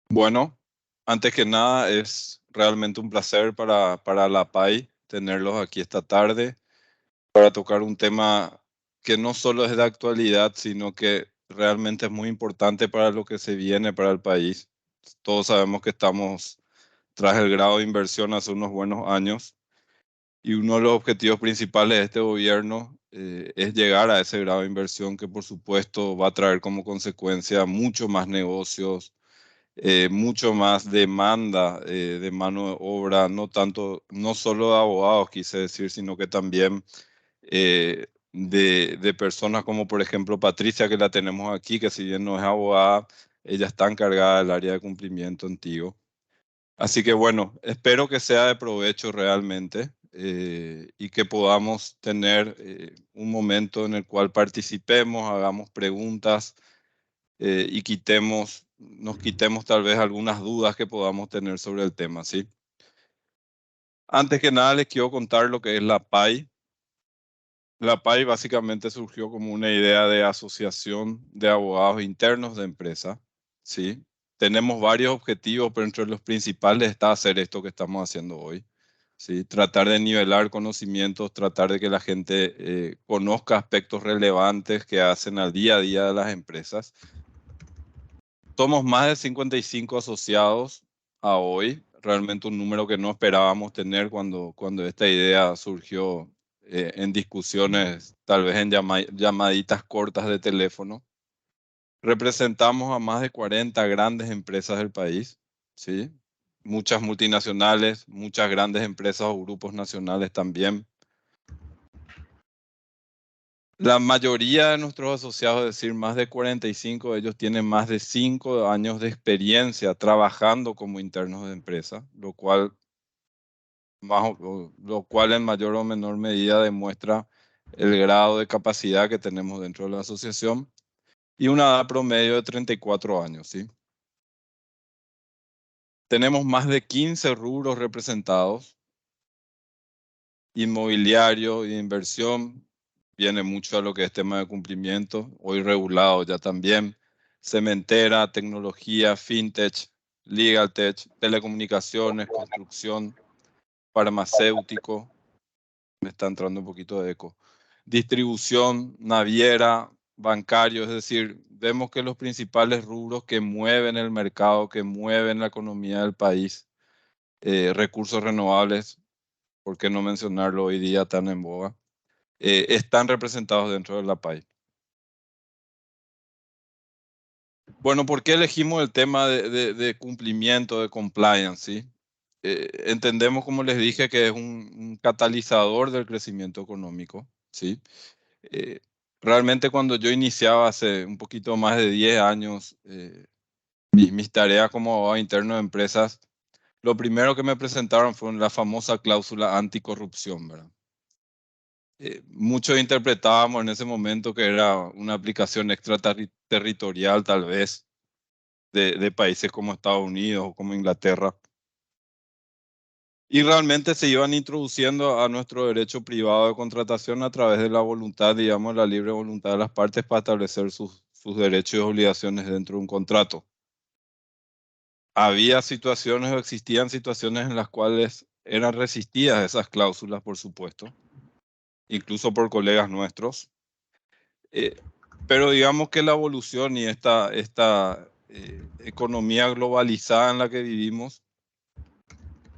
Bueno, antes que nada es realmente un placer para la PAI tenerlos aquí esta tarde para tocar un tema que no solo es de actualidad, sino que realmente es muy importante para lo que se viene para el país. Todos sabemos que estamos tras el grado de inversión hace unos buenos años y uno de los objetivos principales de este gobierno es llegar a ese grado de inversión que por supuesto va a traer como consecuencia mucho más negocios, mucho más demanda de mano de obra, no tanto, no solo de abogados, quise decir, sino que también de personas como por ejemplo Patricia, que la tenemos aquí, que si bien no es abogada, ella está encargada del área de cumplimiento antiguo. Así que bueno, espero que sea de provecho realmente y que podamos tener un momento en el cual participemos, hagamos preguntas y nos quitemos tal vez algunas dudas que podamos tener sobre el tema, ¿sí? Antes que nada les quiero contar lo que es la PAI. La PAI básicamente surgió como una idea de asociación de abogados internos de empresa, ¿sí? Tenemos varios objetivos, pero entre los principales está hacer esto que estamos haciendo hoy, ¿sí? Tratar de nivelar conocimientos, tratar de que la gente conozca aspectos relevantes que hacen al día a día de las empresas. Somos más de 55 asociados a hoy, realmente un número que no esperábamos tener cuando esta idea surgió en discusiones, tal vez en llamaditas cortas de teléfono. Representamos a más de 40 grandes empresas del país, ¿sí? Muchas multinacionales, muchas grandes empresas o grupos nacionales también. La mayoría de nuestros asociados, es decir, más de 45 de ellos tienen más de 5 años de experiencia trabajando como internos de empresa, lo cual en mayor o menor medida demuestra el grado de capacidad que tenemos dentro de la asociación y una edad promedio de 34 años, ¿sí? Tenemos más de 15 rubros representados, inmobiliario y inversión, viene mucho a lo que es tema de cumplimiento, hoy regulado ya también, cementera, tecnología, fintech, legal tech, telecomunicaciones, construcción, farmacéutico, me está entrando un poquito de eco, distribución, naviera, bancario, es decir, vemos que los principales rubros que mueven el mercado, que mueven la economía del país, recursos renovables, ¿por qué no mencionarlo hoy día tan en boga? Están representados dentro de la PAI. Bueno, ¿por qué elegimos el tema de cumplimiento, de compliance? ¿Sí? Entendemos, como les dije, que es un catalizador del crecimiento económico. ¿Sí? Eh, realmente cuando yo iniciaba hace un poquito más de 10 años mis tareas como abogado interno de empresas, lo primero que me presentaron fue la famosa cláusula anticorrupción, ¿verdad? Muchos interpretábamos en ese momento que era una aplicación extraterritorial tal vez de países como Estados Unidos o como Inglaterra. Y realmente se iban introduciendo a nuestro derecho privado de contratación a través de la voluntad, digamos, la libre voluntad de las partes para establecer sus derechos y obligaciones dentro de un contrato. Había situaciones o existían situaciones en las cuales eran resistidas esas cláusulas, por supuesto, incluso por colegas nuestros. Eh, pero digamos que la evolución y esta economía globalizada en la que vivimos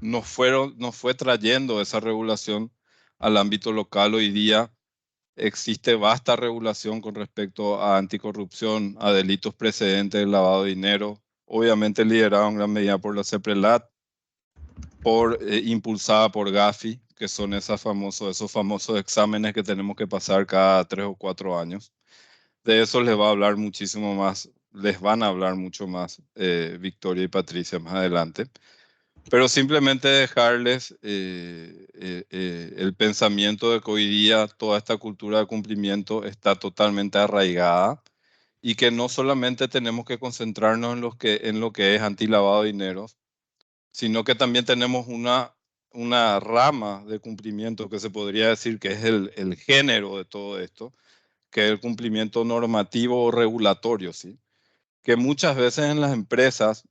nos fue trayendo esa regulación al ámbito local. Hoy día existe vasta regulación con respecto a anticorrupción, a delitos precedentes de lavado de dinero, obviamente liderado en gran medida por la CEPRELAT, impulsada por Gafi, que son esos famosos exámenes que tenemos que pasar cada 3 o 4 años. De eso les va a hablar muchísimo más, les van a hablar mucho más Victoria y Patricia más adelante. Pero simplemente dejarles el pensamiento de que hoy día toda esta cultura de cumplimiento está totalmente arraigada y que no solamente tenemos que concentrarnos en lo que es antilavado de dinero, sino que también tenemos una rama de cumplimiento que se podría decir que es el género de todo esto, que es el cumplimiento normativo o regulatorio, ¿sí? Que muchas veces en las empresas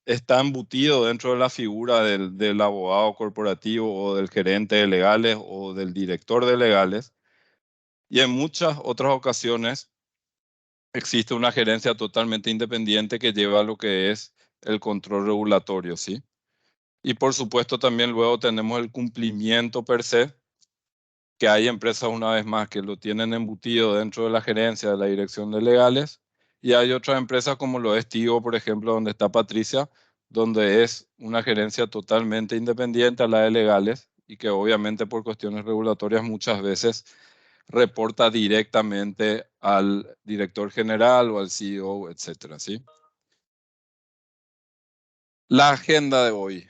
está embutido dentro de la figura del abogado corporativo o del gerente de legales o del director de legales. Y en muchas otras ocasiones existe una gerencia totalmente independiente que lleva lo que es el control regulatorio, ¿sí? Y por supuesto también luego tenemos el cumplimiento per se, que hay empresas una vez más que lo tienen embutido dentro de la gerencia de la dirección de legales, y hay otras empresas como lo es Tigo, por ejemplo, donde está Patricia, donde es una gerencia totalmente independiente a la de legales y que obviamente por cuestiones regulatorias muchas veces reporta directamente al director general o al CEO, etcétera, ¿sí? La agenda de hoy.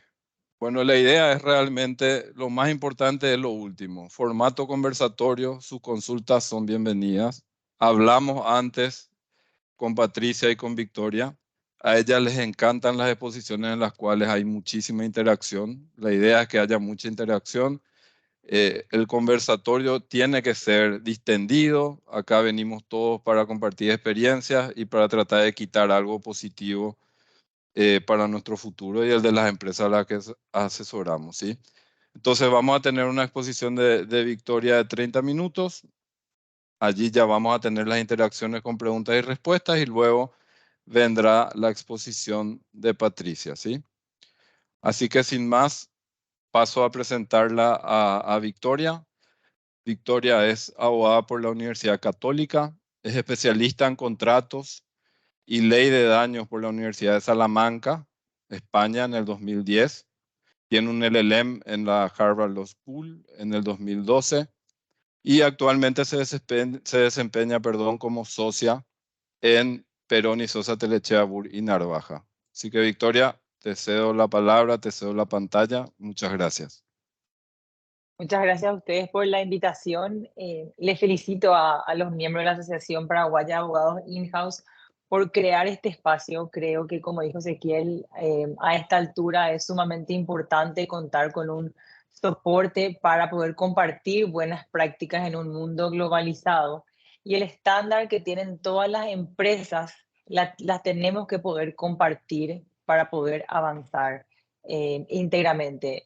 Bueno, la idea es realmente, lo más importante es lo último. Formato conversatorio, sus consultas son bienvenidas. Hablamos antes con Patricia y con Victoria. A ellas les encantan las exposiciones en las cuales hay muchísima interacción. La idea es que haya mucha interacción. El conversatorio tiene que ser distendido. Acá venimos todos para compartir experiencias y para tratar de quitar algo positivo para nuestro futuro y el de las empresas a las que asesoramos, ¿sí? Entonces vamos a tener una exposición de Victoria de 30 minutos. Allí ya vamos a tener las interacciones con preguntas y respuestas y luego vendrá la exposición de Patricia, ¿sí? Así que sin más, paso a presentarla a Victoria. Victoria es abogada por la Universidad Católica, es especialista en contratos y ley de daños por la Universidad de Salamanca, España, en el 2010. Tiene un LLM en la Harvard Law School en el 2012 y actualmente se desempeña, como socia en Perón y Sosa Telechea Bur y Narvaja. Así que Victoria, te cedo la palabra, te cedo la pantalla. Muchas gracias. Muchas gracias a ustedes por la invitación. Les felicito a los miembros de la Asociación Paraguaya de Abogados In-House por crear este espacio. Creo que, como dijo Ezequiel, a esta altura es sumamente importante contar con un soporte para poder compartir buenas prácticas en un mundo globalizado. Y el estándar que tienen todas las empresas las tenemos que poder compartir para poder avanzar íntegramente.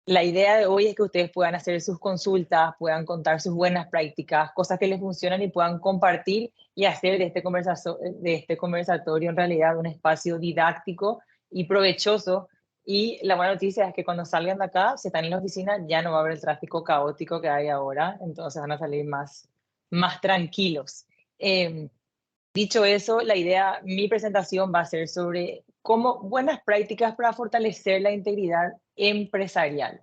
La idea de hoy es que ustedes puedan hacer sus consultas, puedan contar sus buenas prácticas, cosas que les funcionan y puedan compartir y hacer de este conversatorio en realidad un espacio didáctico y provechoso. Y la buena noticia es que cuando salgan de acá, si están en la oficina, ya no va a haber el tráfico caótico que hay ahora, entonces van a salir más tranquilos. Dicho eso, mi presentación va a ser sobre cómo buenas prácticas para fortalecer la integridad empresarial.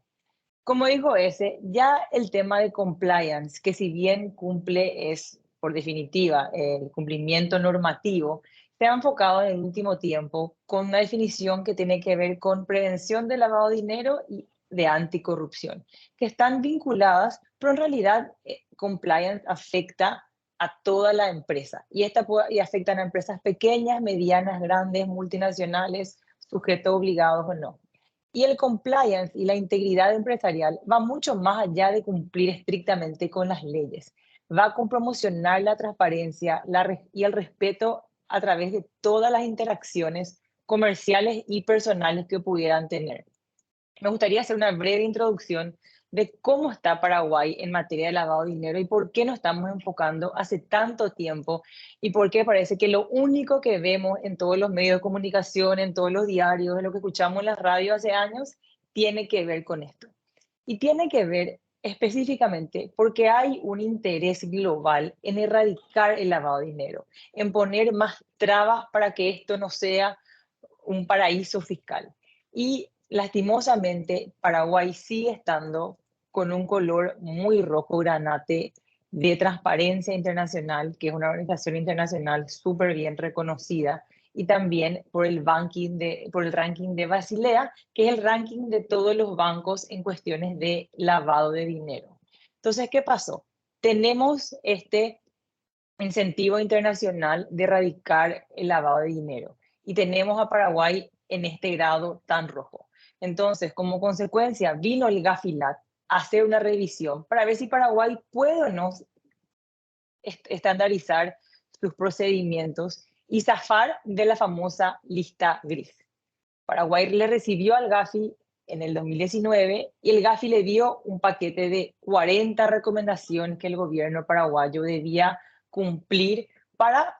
Como dijo ese, ya el tema de compliance, que si bien cumple es por definitiva el cumplimiento normativo, se ha enfocado en el último tiempo con una definición que tiene que ver con prevención de lavado de dinero y de anticorrupción, que están vinculadas, pero en realidad compliance afecta a toda la empresa y afectan a empresas pequeñas, medianas, grandes, multinacionales, sujetos obligados o no. Y el compliance y la integridad empresarial va mucho más allá de cumplir estrictamente con las leyes. Va con promocionar la transparencia y el respeto a través de todas las interacciones comerciales y personales que pudieran tener. Me gustaría hacer una breve introducción de cómo está Paraguay en materia de lavado de dinero y por qué nos estamos enfocando hace tanto tiempo y por qué parece que lo único que vemos en todos los medios de comunicación, en todos los diarios, en lo que escuchamos en la radio hace años, tiene que ver con esto. Y tiene que ver específicamente porque hay un interés global en erradicar el lavado de dinero, en poner más trabas para que esto no sea un paraíso fiscal. Y lastimosamente, Paraguay sigue estando con un color muy rojo granate de Transparencia Internacional, que es una organización internacional súper bien reconocida, y también por el ranking de Basilea, que es el ranking de todos los bancos en cuestiones de lavado de dinero. Entonces, ¿qué pasó? Tenemos este incentivo internacional de erradicar el lavado de dinero y tenemos a Paraguay en este grado tan rojo. Entonces, como consecuencia, vino el Gafilat a hacer una revisión para ver si Paraguay puede o no estandarizar sus procedimientos y zafar de la famosa lista gris. Paraguay le recibió al Gafi en el 2019 y el Gafi le dio un paquete de 40 recomendaciones que el gobierno paraguayo debía cumplir para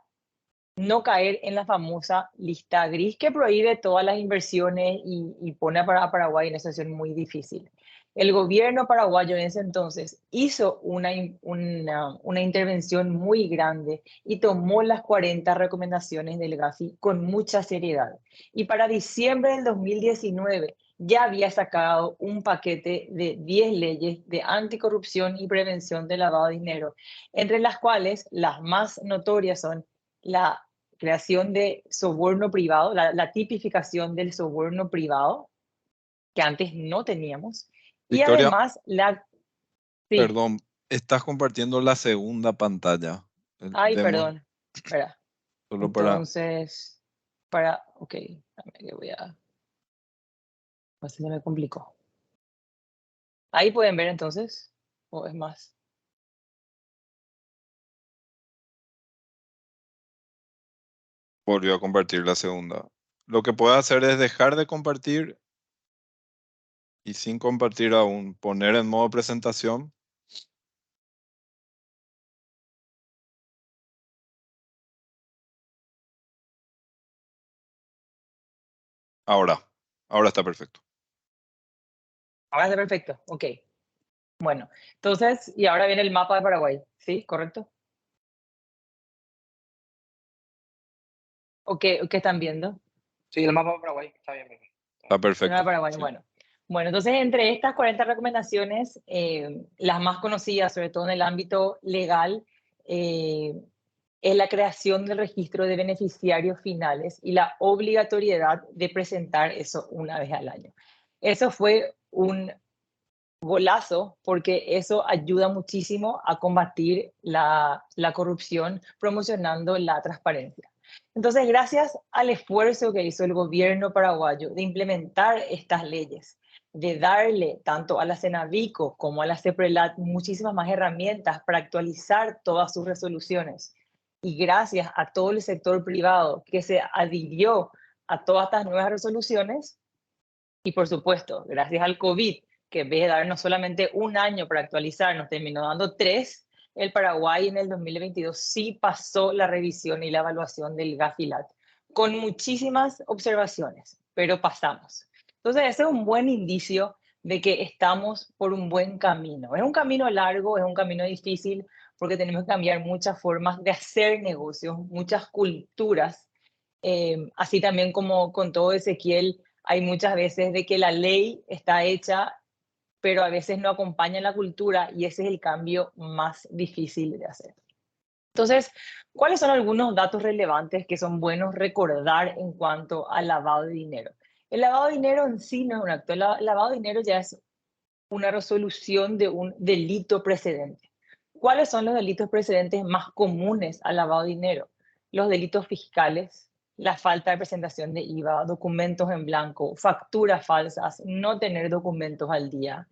no caer en la famosa lista gris que prohíbe todas las inversiones y pone a Paraguay en una situación muy difícil. El gobierno paraguayo en ese entonces hizo una intervención muy grande y tomó las 40 recomendaciones del Gafi con mucha seriedad. Y para diciembre del 2019 ya había sacado un paquete de 10 leyes de anticorrupción y prevención de lavado de dinero, entre las cuales las más notorias son la creación de soborno privado, la tipificación del soborno privado, que antes no teníamos, y Victoria, además sí, perdón, estás compartiendo la segunda pantalla. ay, Demos perdón, espera, solo para... entonces, ok, que voy a, así se me complicó. Ahí pueden ver entonces, o es más. Volvió a compartir la segunda. Lo que puedo hacer es dejar de compartir y sin compartir aún, poner en modo presentación. Ahora, ahora está perfecto. Ahora está perfecto, ok. Bueno, entonces, y ahora viene el mapa de Paraguay, ¿sí? ¿Correcto? ¿O qué están viendo? Sí, el mapa de Paraguay, está bien. Está Zona de perfecto. Paraguay, Sí. bueno. Bueno, entonces entre estas 40 recomendaciones, las más conocidas, sobre todo en el ámbito legal, es la creación del registro de beneficiarios finales y la obligatoriedad de presentar eso una vez al año. Eso fue un golazo porque eso ayuda muchísimo a combatir la corrupción, promocionando la transparencia. Entonces, gracias al esfuerzo que hizo el gobierno paraguayo de implementar estas leyes, de darle tanto a la Cenavico como a la CEPRELAT muchísimas más herramientas para actualizar todas sus resoluciones, y gracias a todo el sector privado que se adhirió a todas estas nuevas resoluciones, y por supuesto, gracias al COVID, que en vez de darnos solamente un año para actualizar, nos terminó dando 3, el Paraguay en el 2022 sí pasó la revisión y la evaluación del GAFILAT, con muchísimas observaciones, pero pasamos. Entonces, ese es un buen indicio de que estamos por un buen camino. Es un camino largo, es un camino difícil, porque tenemos que cambiar muchas formas de hacer negocios, muchas culturas. Así también como con todo Ezequiel, hay muchas veces de que la ley está hecha, pero a veces no acompaña la cultura, y ese es el cambio más difícil de hacer. Entonces, ¿cuáles son algunos datos relevantes que son buenos recordar en cuanto al lavado de dinero? El lavado de dinero en sí no es un acto, el lavado de dinero ya es una resolución de un delito precedente. ¿Cuáles son los delitos precedentes más comunes al lavado de dinero? Los delitos fiscales, la falta de presentación de IVA, documentos en blanco, facturas falsas, no tener documentos al día.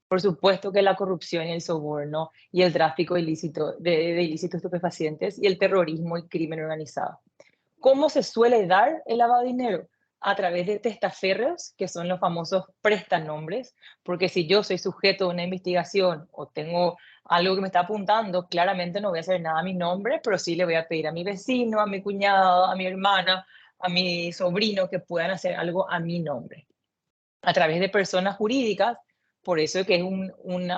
Por supuesto que la corrupción y el soborno y el tráfico ilícito de ilícitos estupefacientes y el terrorismo y crimen organizado. ¿Cómo se suele dar el lavado de dinero? A través de testaferros, que son los famosos prestanombres, porque si yo soy sujeto de una investigación o tengo algo que me está apuntando, claramente no voy a hacer nada a mi nombre, pero sí le voy a pedir a mi vecino, a mi cuñado, a mi hermana, a mi sobrino que puedan hacer algo a mi nombre. A través de personas jurídicas, por eso que es un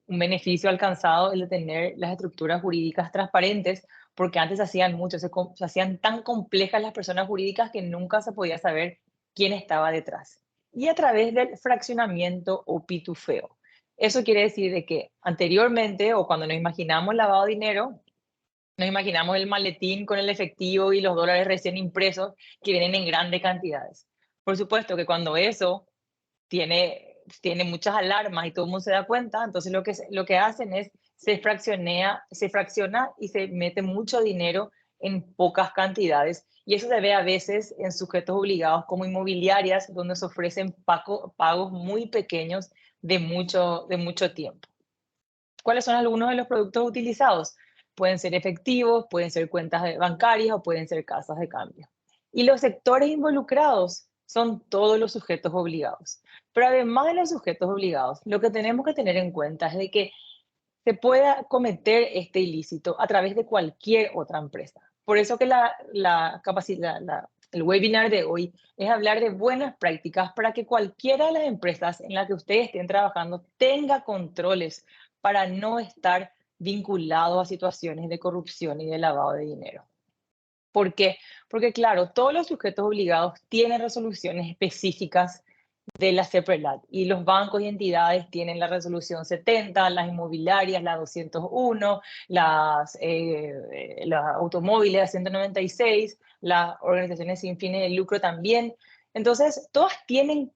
beneficio alcanzado el de tener las estructuras jurídicas transparentes, porque antes se hacían mucho, se hacían tan complejas las personas jurídicas que nunca se podía saber quién estaba detrás. Y a través del fraccionamiento o pitufeo. Eso quiere decir de que anteriormente, o cuando nos imaginamos lavado de dinero, nos imaginamos el maletín con el efectivo y los dólares recién impresos que vienen en grandes cantidades. Por supuesto que cuando eso tiene muchas alarmas y todo el mundo se da cuenta, entonces lo que hacen es se fracciona y se mete mucho dinero en pocas cantidades. Y eso se ve a veces en sujetos obligados como inmobiliarias, donde se ofrecen pagos muy pequeños de mucho tiempo. ¿Cuáles son algunos de los productos utilizados? Pueden ser efectivos, pueden ser cuentas bancarias o pueden ser casas de cambio. Y los sectores involucrados son todos los sujetos obligados. Pero además de los sujetos obligados, lo que tenemos que tener en cuenta es de que se pueda cometer este ilícito a través de cualquier otra empresa. Por eso que el webinar de hoy es hablar de buenas prácticas para que cualquiera de las empresas en las que ustedes estén trabajando tenga controles para no estar vinculado a situaciones de corrupción y de lavado de dinero. ¿Por qué? Porque claro, todos los sujetos obligados tienen resoluciones específicas de la CEPRELAT y los bancos y entidades tienen la resolución 70, las inmobiliarias la 201, las automóviles la 196, las organizaciones sin fines de lucro también. Entonces, todas tienen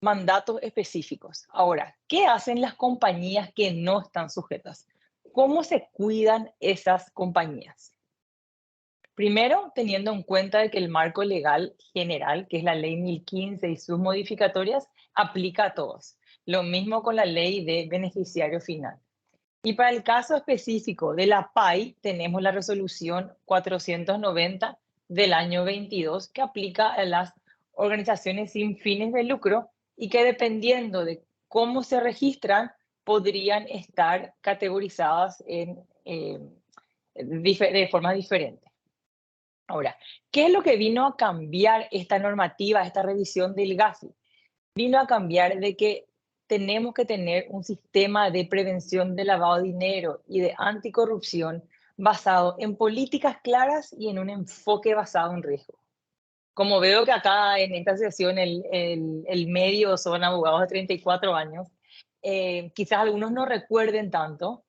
mandatos específicos. Ahora, ¿qué hacen las compañías que no están sujetas? ¿Cómo se cuidan esas compañías? Primero, teniendo en cuenta de que el marco legal general, que es la ley 1015 y sus modificatorias, aplica a todos. Lo mismo con la ley de beneficiario final. Y para el caso específico de la PAI, tenemos la resolución 490 del año 22, que aplica a las organizaciones sin fines de lucro y que dependiendo de cómo se registran, podrían estar categorizadas de forma diferente. Ahora, ¿qué es lo que vino a cambiar esta normativa, esta revisión del GAFI? Vino a cambiar de que tenemos que tener un sistema de prevención de lavado de dinero y de anticorrupción basado en políticas claras y en un enfoque basado en riesgo. Como veo que acá en esta sesión el medio son abogados de 34 años, quizás algunos no recuerden tanto,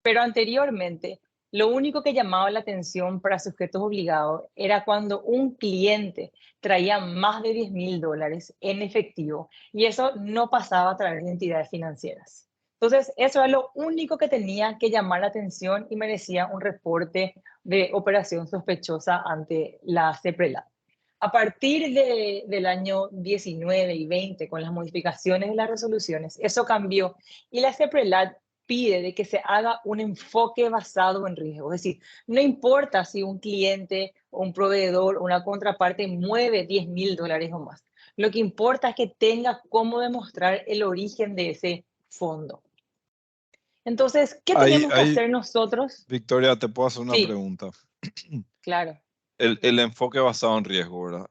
pero anteriormente, lo único que llamaba la atención para sujetos obligados era cuando un cliente traía más de $10,000 en efectivo y eso no pasaba a través de entidades financieras. Entonces, eso era lo único que tenía que llamar la atención y merecía un reporte de operación sospechosa ante la CEPRELAT. A partir del año 19 y 20, con las modificaciones de las resoluciones, eso cambió y la CEPRELAT pide de que se haga un enfoque basado en riesgo. Es decir, no importa si un cliente, un proveedor o una contraparte mueve $10,000 o más. Lo que importa es que tenga cómo demostrar el origen de ese fondo. Entonces, ¿qué tenemos que hacer nosotros? Victoria, te puedo hacer una Sí, pregunta. claro. El enfoque basado en riesgo, ¿verdad?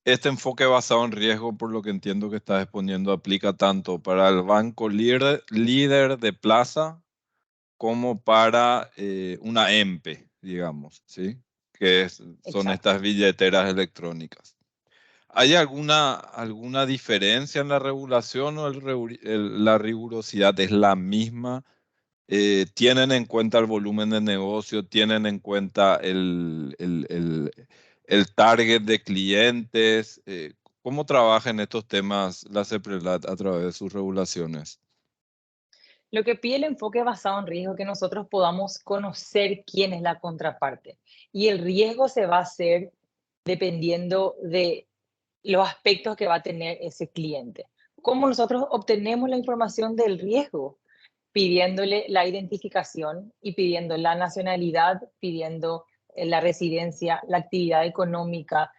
Este enfoque basado en riesgo, por lo que entiendo que estás exponiendo, aplica tanto para el banco líder de plaza como para una EMPE, digamos, ¿sí? Son Exacto. estas billeteras electrónicas. ¿Hay alguna diferencia en la regulación o la rigurosidad es la misma? ¿Tienen en cuenta el volumen de negocio? ¿Tienen en cuenta el target de clientes? ¿Cómo trabaja en estos temas la CEPRELAT a través de sus regulaciones? Lo que pide el enfoque basado en riesgo es que nosotros podamos conocer quién es la contraparte. Y el riesgo se va a hacer dependiendo de los aspectos que va a tener ese cliente. ¿Cómo nosotros obtenemos la información del riesgo? Pidiéndole la identificación y pidiendo la nacionalidad, pidiendo la residencia, la actividad económica,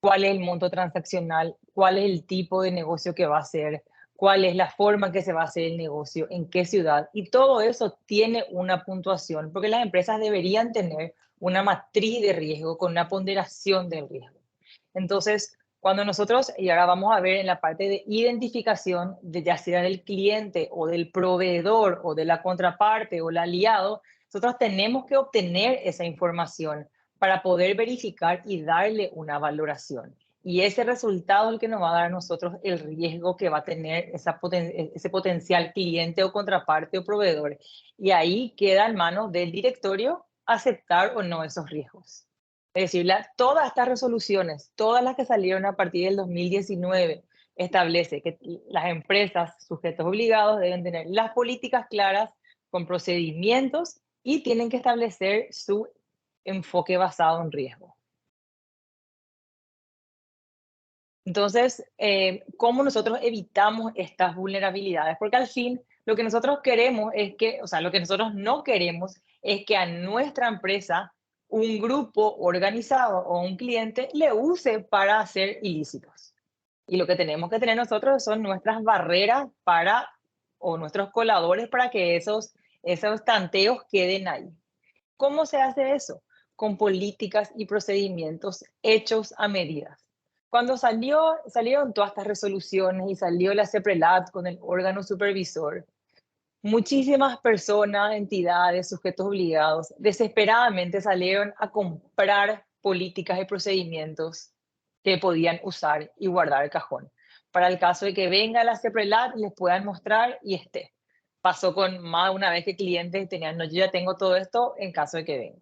cuál es el monto transaccional, cuál es el tipo de negocio que va a hacer, cuál es la forma que se va a hacer el negocio, en qué ciudad. Y todo eso tiene una puntuación, porque las empresas deberían tener una matriz de riesgo con una ponderación del riesgo. Entonces, cuando nosotros, y ahora vamos a ver en la parte de identificación, de ya sea del cliente o del proveedor o de la contraparte o el aliado, nosotros tenemos que obtener esa información para poder verificar y darle una valoración. Y ese resultado es el que nos va a dar a nosotros el riesgo que va a tener ese potencial cliente o contraparte o proveedor. Y ahí queda en manos del directorio aceptar o no esos riesgos. Es decir, todas estas resoluciones, todas las que salieron a partir del 2019, establece que las empresas sujetos obligados deben tener las políticas claras con procedimientos y tienen que establecer su enfoque basado en riesgo. Entonces, ¿cómo nosotros evitamos estas vulnerabilidades? Porque al fin Lo que nosotros queremos es que, o sea, lo que nosotros no queremos es que a nuestra empresa un grupo organizado o un cliente le use para hacer ilícitos. Y lo que tenemos que tener nosotros son nuestras barreras para, o nuestros coladores para que esos tanteos queden ahí. ¿Cómo se hace eso? Con políticas y procedimientos hechos a medida. Cuando salieron todas estas resoluciones y salió la CEPRELAT con el órgano supervisor, muchísimas personas, entidades, sujetos obligados, desesperadamente salieron a comprar políticas y procedimientos que podían usar y guardar el cajón. Para el caso de que venga la CEPRELAT, les puedan mostrar y esté. Pasó con más de una vez que clientes tenían, no, yo ya tengo todo esto en caso de que venga.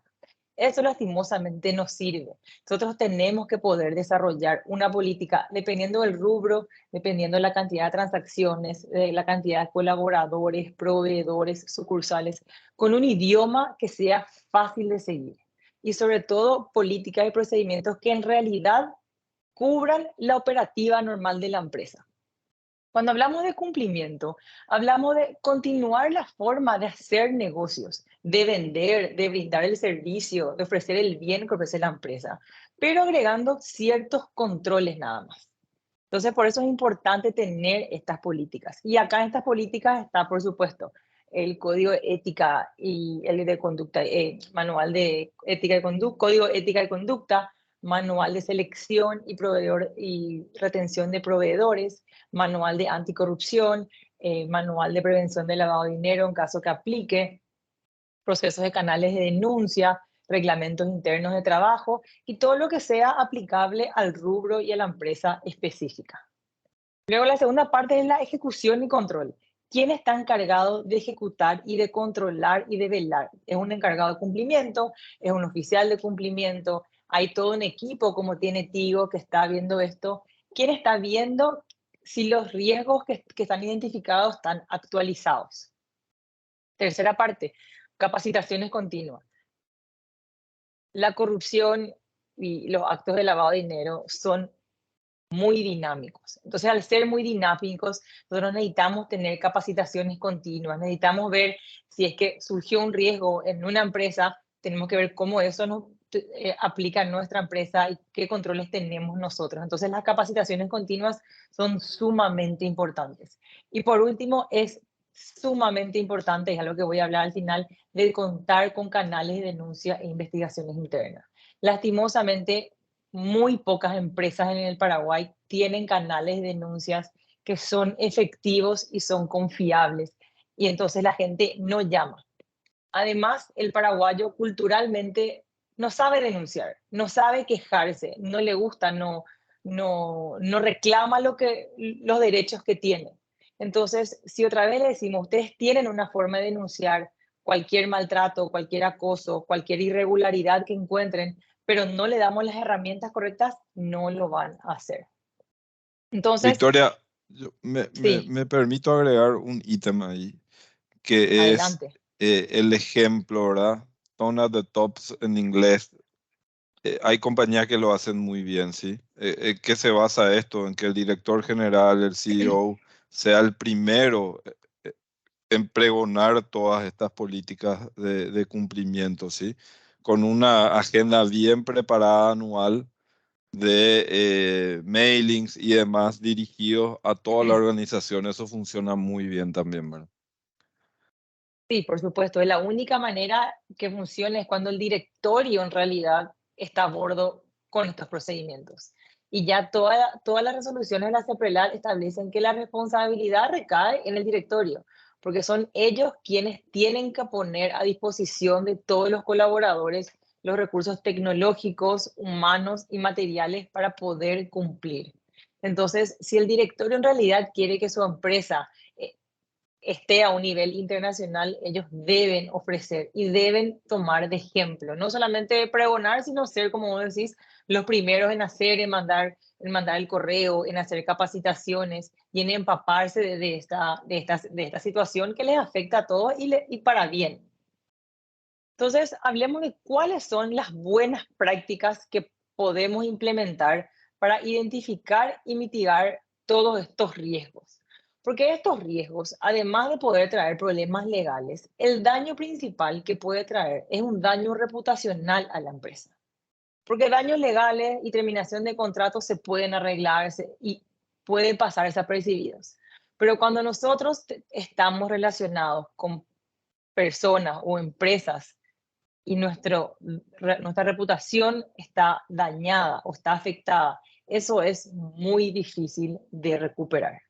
Eso lastimosamente no sirve. Nosotros tenemos que poder desarrollar una política dependiendo del rubro, dependiendo de la cantidad de transacciones, de la cantidad de colaboradores, proveedores, sucursales, con un idioma que sea fácil de seguir. Y sobre todo políticas y procedimientos que en realidad cubran la operativa normal de la empresa. Cuando hablamos de cumplimiento, hablamos de continuar la forma de hacer negocios, de vender, de brindar el servicio, de ofrecer el bien que ofrece la empresa, pero agregando ciertos controles nada más. Entonces, por eso es importante tener estas políticas. Y acá en estas políticas está, por supuesto, el código de ética y el de conducta, manual de ética y conducta, código de ética y conducta, manual de selección y proveedor y retención de proveedores, manual de anticorrupción, manual de prevención de lavado de dinero en caso que aplique, procesos de canales de denuncia, reglamentos internos de trabajo y todo lo que sea aplicable al rubro y a la empresa específica. Luego la segunda parte es la ejecución y control. ¿Quién está encargado de ejecutar y de controlar y de velar? ¿Es un encargado de cumplimiento? ¿Es un oficial de cumplimiento? Hay todo un equipo como tiene Tigo que está viendo esto. ¿Quién está viendo si los riesgos que están identificados están actualizados? Tercera parte, capacitaciones continuas. La corrupción y los actos de lavado de dinero son muy dinámicos. Entonces, al ser muy dinámicos, nosotros necesitamos tener capacitaciones continuas, necesitamos ver si es que surgió un riesgo en una empresa, tenemos que ver cómo eso nos aplica en nuestra empresa y qué controles tenemos nosotros. Entonces, las capacitaciones continuas son sumamente importantes. Y por último, es sumamente importante, es algo que voy a hablar al final, de contar con canales de denuncia e investigaciones internas. Lastimosamente, muy pocas empresas en el Paraguay tienen canales de denuncias que son efectivos y son confiables. Y entonces la gente no llama. Además, el paraguayo culturalmente no sabe denunciar, no sabe quejarse, no le gusta, no reclama los derechos que tiene. Entonces, si otra vez le decimos, ustedes tienen una forma de denunciar cualquier maltrato, cualquier acoso, cualquier irregularidad que encuentren, pero no le damos las herramientas correctas, no lo van a hacer. Entonces, Victoria, sí, me permito agregar un ítem ahí, que es adelante. el ejemplo, ¿verdad? Tone at the tops en inglés. Hay compañías que lo hacen muy bien, ¿sí? ¿En qué se basa esto? En que el director general, el CEO, sea el primero en pregonar todas estas políticas de cumplimiento, ¿sí? Con una agenda bien preparada anual de mailings y demás dirigidos a toda la organización. Eso funciona muy bien también, ¿verdad? Sí, por supuesto. La única manera que funcione es cuando el directorio en realidad está a bordo con estos procedimientos. Y ya todas las resoluciones de la CEPRELAT establecen que la responsabilidad recae en el directorio, porque son ellos quienes tienen que poner a disposición de todos los colaboradores los recursos tecnológicos, humanos y materiales para poder cumplir. Entonces, si el directorio en realidad quiere que su empresa esté a un nivel internacional, ellos deben ofrecer y deben tomar de ejemplo, no solamente pregonar, sino ser, como vos decís, los primeros en hacer, en mandar el correo, en hacer capacitaciones y en empaparse de esta situación que les afecta a todos y para bien. Entonces, hablemos de cuáles son las buenas prácticas que podemos implementar para identificar y mitigar todos estos riesgos. Porque estos riesgos, además de poder traer problemas legales, el daño principal que puede traer es un daño reputacional a la empresa. Porque daños legales y terminación de contratos se pueden arreglarse y pueden pasar desapercibidos. Pero cuando nosotros estamos relacionados con personas o empresas y nuestra reputación está dañada o está afectada, eso es muy difícil de recuperar.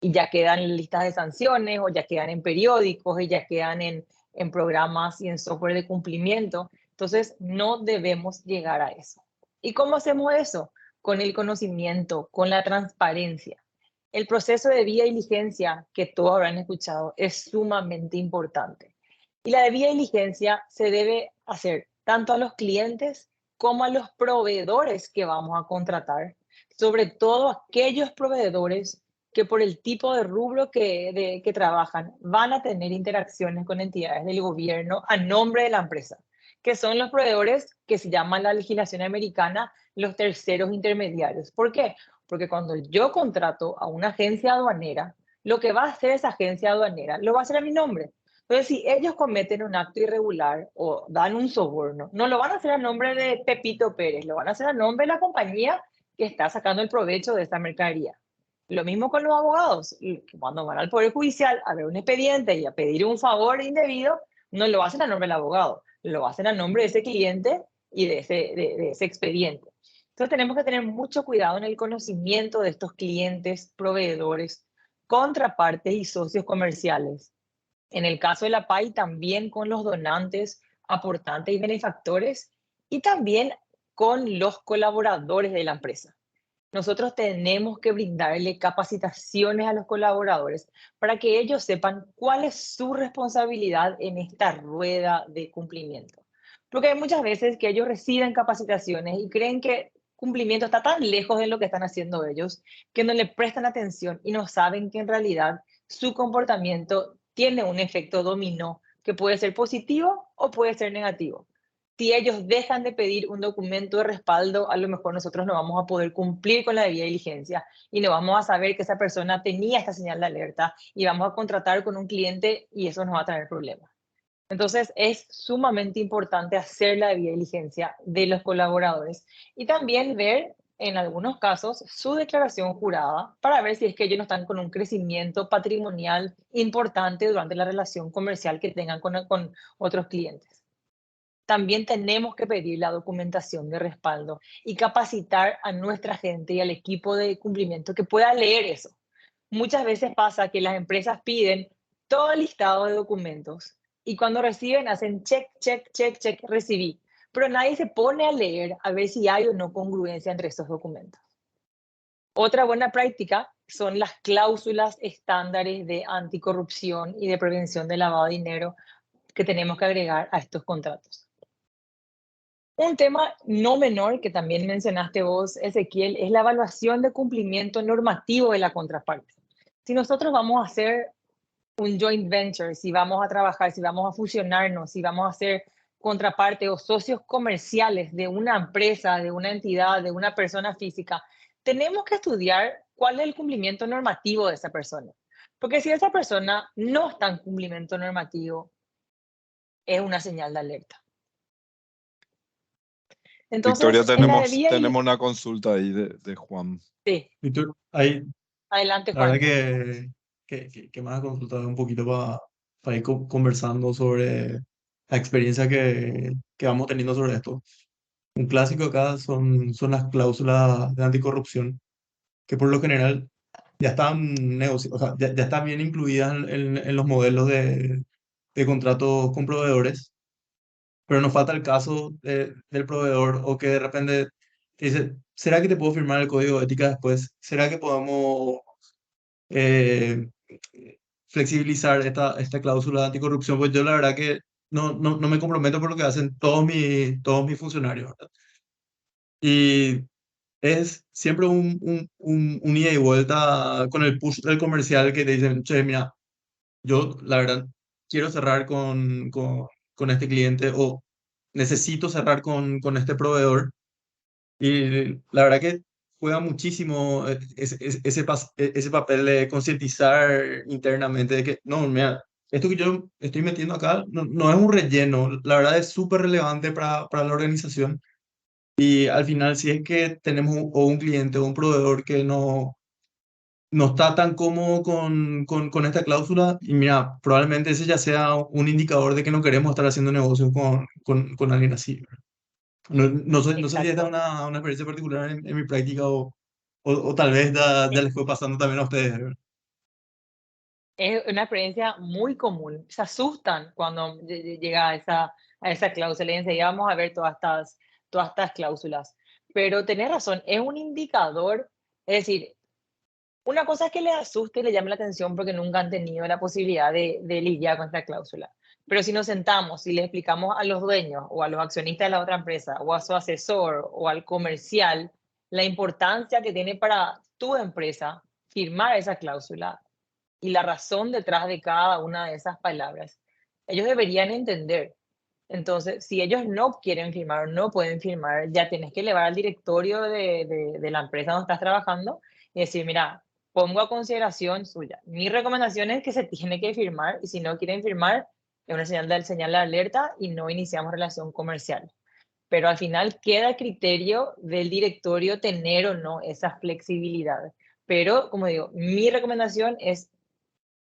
Y ya quedan en listas de sanciones o ya quedan en periódicos y ya quedan en programas y en software de cumplimiento. Entonces, no debemos llegar a eso. ¿Y cómo hacemos eso? Con el conocimiento, con la transparencia. El proceso de debida diligencia que todos habrán escuchado es sumamente importante. Y la debida diligencia se debe hacer tanto a los clientes como a los proveedores que vamos a contratar, sobre todo aquellos proveedores que por el tipo de rubro que trabajan van a tener interacciones con entidades del gobierno a nombre de la empresa, que son los proveedores que se llaman la legislación americana los terceros intermediarios. ¿Por qué? Porque cuando yo contrato a una agencia aduanera, lo que va a hacer esa agencia aduanera lo va a hacer a mi nombre. Entonces, si ellos cometen un acto irregular o dan un soborno, no lo van a hacer a nombre de Pepito Pérez, lo van a hacer a nombre de la compañía que está sacando el provecho de esta mercadería. Lo mismo con los abogados. Cuando van al Poder Judicial a ver un expediente y a pedir un favor indebido, no lo hacen a nombre del abogado, lo hacen a nombre de ese cliente y de ese expediente. Entonces tenemos que tener mucho cuidado en el conocimiento de estos clientes, proveedores, contrapartes y socios comerciales. En el caso de la PAI, también con los donantes, aportantes y benefactores, y también con los colaboradores de la empresa. Nosotros tenemos que brindarle capacitaciones a los colaboradores para que ellos sepan cuál es su responsabilidad en esta rueda de cumplimiento. Porque hay muchas veces que ellos reciben capacitaciones y creen que cumplimiento está tan lejos de lo que están haciendo ellos que no le prestan atención y no saben que en realidad su comportamiento tiene un efecto dominó que puede ser positivo o puede ser negativo. Si ellos dejan de pedir un documento de respaldo, a lo mejor nosotros no vamos a poder cumplir con la debida diligencia y no vamos a saber que esa persona tenía esta señal de alerta y vamos a contratar con un cliente y eso nos va a traer problemas. Entonces, es sumamente importante hacer la debida diligencia de los colaboradores y también ver, en algunos casos, su declaración jurada para ver si es que ellos no están con un crecimiento patrimonial importante durante la relación comercial que tengan con otros clientes. También tenemos que pedir la documentación de respaldo y capacitar a nuestra gente y al equipo de cumplimiento que pueda leer eso. Muchas veces pasa que las empresas piden todo el listado de documentos y cuando reciben hacen check, check, check, check, recibí. Pero nadie se pone a leer a ver si hay o no congruencia entre esos documentos. Otra buena práctica son las cláusulas estándares de anticorrupción y de prevención de lavado de dinero que tenemos que agregar a estos contratos. Un tema no menor que también mencionaste vos, Ezequiel, es la evaluación de cumplimiento normativo de la contraparte. Si nosotros vamos a hacer un joint venture, si vamos a trabajar, si vamos a fusionarnos, si vamos a ser contraparte o socios comerciales de una empresa, de una entidad, de una persona física, tenemos que estudiar cuál es el cumplimiento normativo de esa persona. Porque si esa persona no está en cumplimiento normativo, es una señal de alerta. Entonces, Victoria, en la tenemos una consulta ahí de Juan. Sí, Víctor, ahí, adelante, la verdad Juan. que me has consultado un poquito para ir conversando sobre la experiencia que vamos teniendo sobre esto. Un clásico acá son las cláusulas de anticorrupción, que por lo general ya están, o sea, ya están bien incluidas en los modelos de contratos con proveedores, pero nos falta el caso del proveedor o que de repente te dice, ¿será que te puedo firmar el código de ética después? ¿Será que podemos eh, flexibilizar esta cláusula de anticorrupción? Pues yo la verdad que no me comprometo por lo que hacen todos mis funcionarios, ¿verdad? Y es siempre un ida y vuelta con el push del comercial que te dicen, che, mira, yo la verdad quiero cerrar con este cliente o necesito cerrar con este proveedor. Y la verdad que juega muchísimo ese papel de concientizar internamente de que, no, mira, esto que yo estoy metiendo acá no es un relleno, la verdad es súper relevante para la organización. Y al final, si es que tenemos o un cliente o un proveedor que no está tan cómodo con esta cláusula, y mira, probablemente ese ya sea un indicador de que no queremos estar haciendo negocios con alguien así, ¿verdad? No sé si esta es Exacto. una experiencia particular en mi práctica o tal vez ya les fue pasando también a ustedes, ¿verdad? Es una experiencia muy común. Se asustan cuando llega a esa cláusula y enseguida vamos a ver todas estas cláusulas. Pero tenés razón, es un indicador, es decir, una cosa es que les asuste y les llame la atención porque nunca han tenido la posibilidad de lidiar con esta cláusula. Pero si nos sentamos y le explicamos a los dueños o a los accionistas de la otra empresa o a su asesor o al comercial la importancia que tiene para tu empresa firmar esa cláusula y la razón detrás de cada una de esas palabras, ellos deberían entender. Entonces, si ellos no quieren firmar o no pueden firmar, ya tienes que elevar al directorio de la empresa donde estás trabajando y decir, mira, pongo a consideración suya. Mi recomendación es que se tiene que firmar y si no quieren firmar, es una señal de alerta y no iniciamos relación comercial. Pero al final queda a criterio del directorio tener o no esa flexibilidad. Pero, como digo, mi recomendación es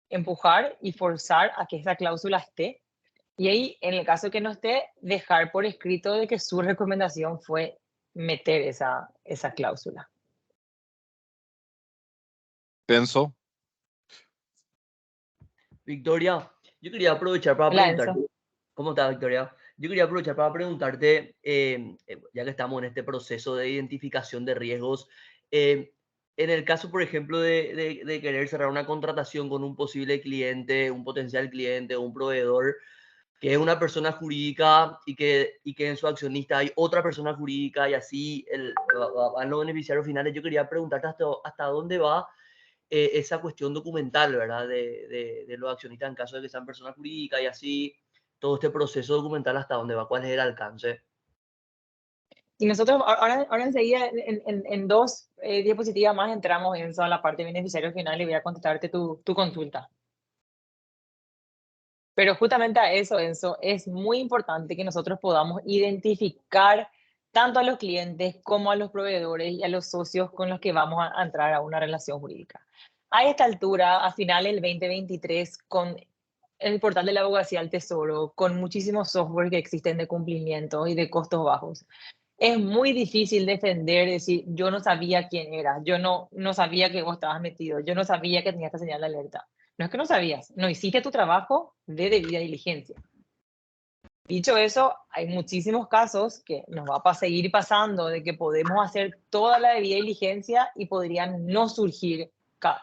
empujar y forzar a que esa cláusula esté. Y ahí, en el caso que no esté, dejar por escrito de que su recomendación fue meter esa cláusula. Penso. Victoria, yo quería aprovechar para Hola, preguntarte, Enzo. ¿cómo estás, Victoria? Yo quería aprovechar para preguntarte, ya que estamos en este proceso de identificación de riesgos, en el caso, por ejemplo, de querer cerrar una contratación con un posible cliente, un potencial cliente o un proveedor, que es una persona jurídica y que en su accionista hay otra persona jurídica y así van los beneficiarios finales, yo quería preguntarte hasta dónde va esa cuestión documental, ¿verdad? De los accionistas en caso de que sean personas jurídicas y así, todo este proceso documental hasta dónde va, cuál es el alcance. Y nosotros ahora enseguida en dos diapositivas más entramos en la parte de beneficiario final y voy a contestarte tu consulta. Pero justamente a eso, Enzo, es muy importante que nosotros podamos identificar tanto a los clientes como a los proveedores y a los socios con los que vamos a entrar a una relación jurídica. A esta altura, a finales del 2023, con el portal de la abogacía al tesoro, con muchísimos software que existen de cumplimiento y de costos bajos, es muy difícil defender, decir, yo no sabía quién era, yo no sabía que vos estabas metido, yo no sabía que tenía esta señal de alerta. No es que no sabías, no hiciste tu trabajo de debida diligencia. Dicho eso, hay muchísimos casos que nos va a seguir pasando de que podemos hacer toda la debida diligencia y podrían no surgir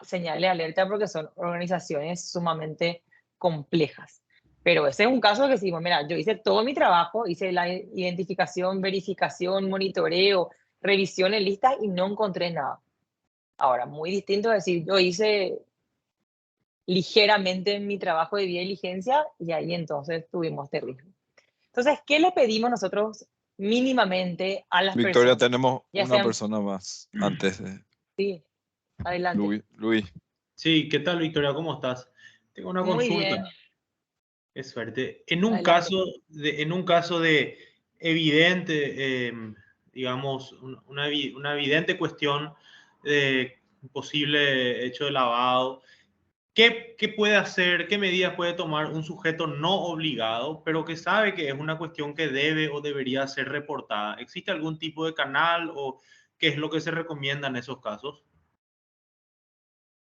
señales de alerta porque son organizaciones sumamente complejas. Pero ese es un caso que decimos, mira, yo hice todo mi trabajo, hice la identificación, verificación, monitoreo, revisión en listas y no encontré nada. Ahora, muy distinto es decir, yo hice ligeramente en mi trabajo de debida diligencia y ahí entonces tuvimos este riesgo. Entonces, ¿qué le pedimos nosotros mínimamente a las Victoria, personas? tenemos Ya una sean, persona más antes de sí, adelante. Luis. Sí, ¿qué tal, Victoria? ¿Cómo estás? Tengo una Muy consulta. bien, Qué suerte. adelante. En un caso de evidente, digamos, una evidente cuestión de posible hecho de lavado, ¿qué puede hacer, qué medidas puede tomar un sujeto no obligado, pero que sabe que es una cuestión que debe o debería ser reportada? ¿Existe algún tipo de canal o qué es lo que se recomienda en esos casos?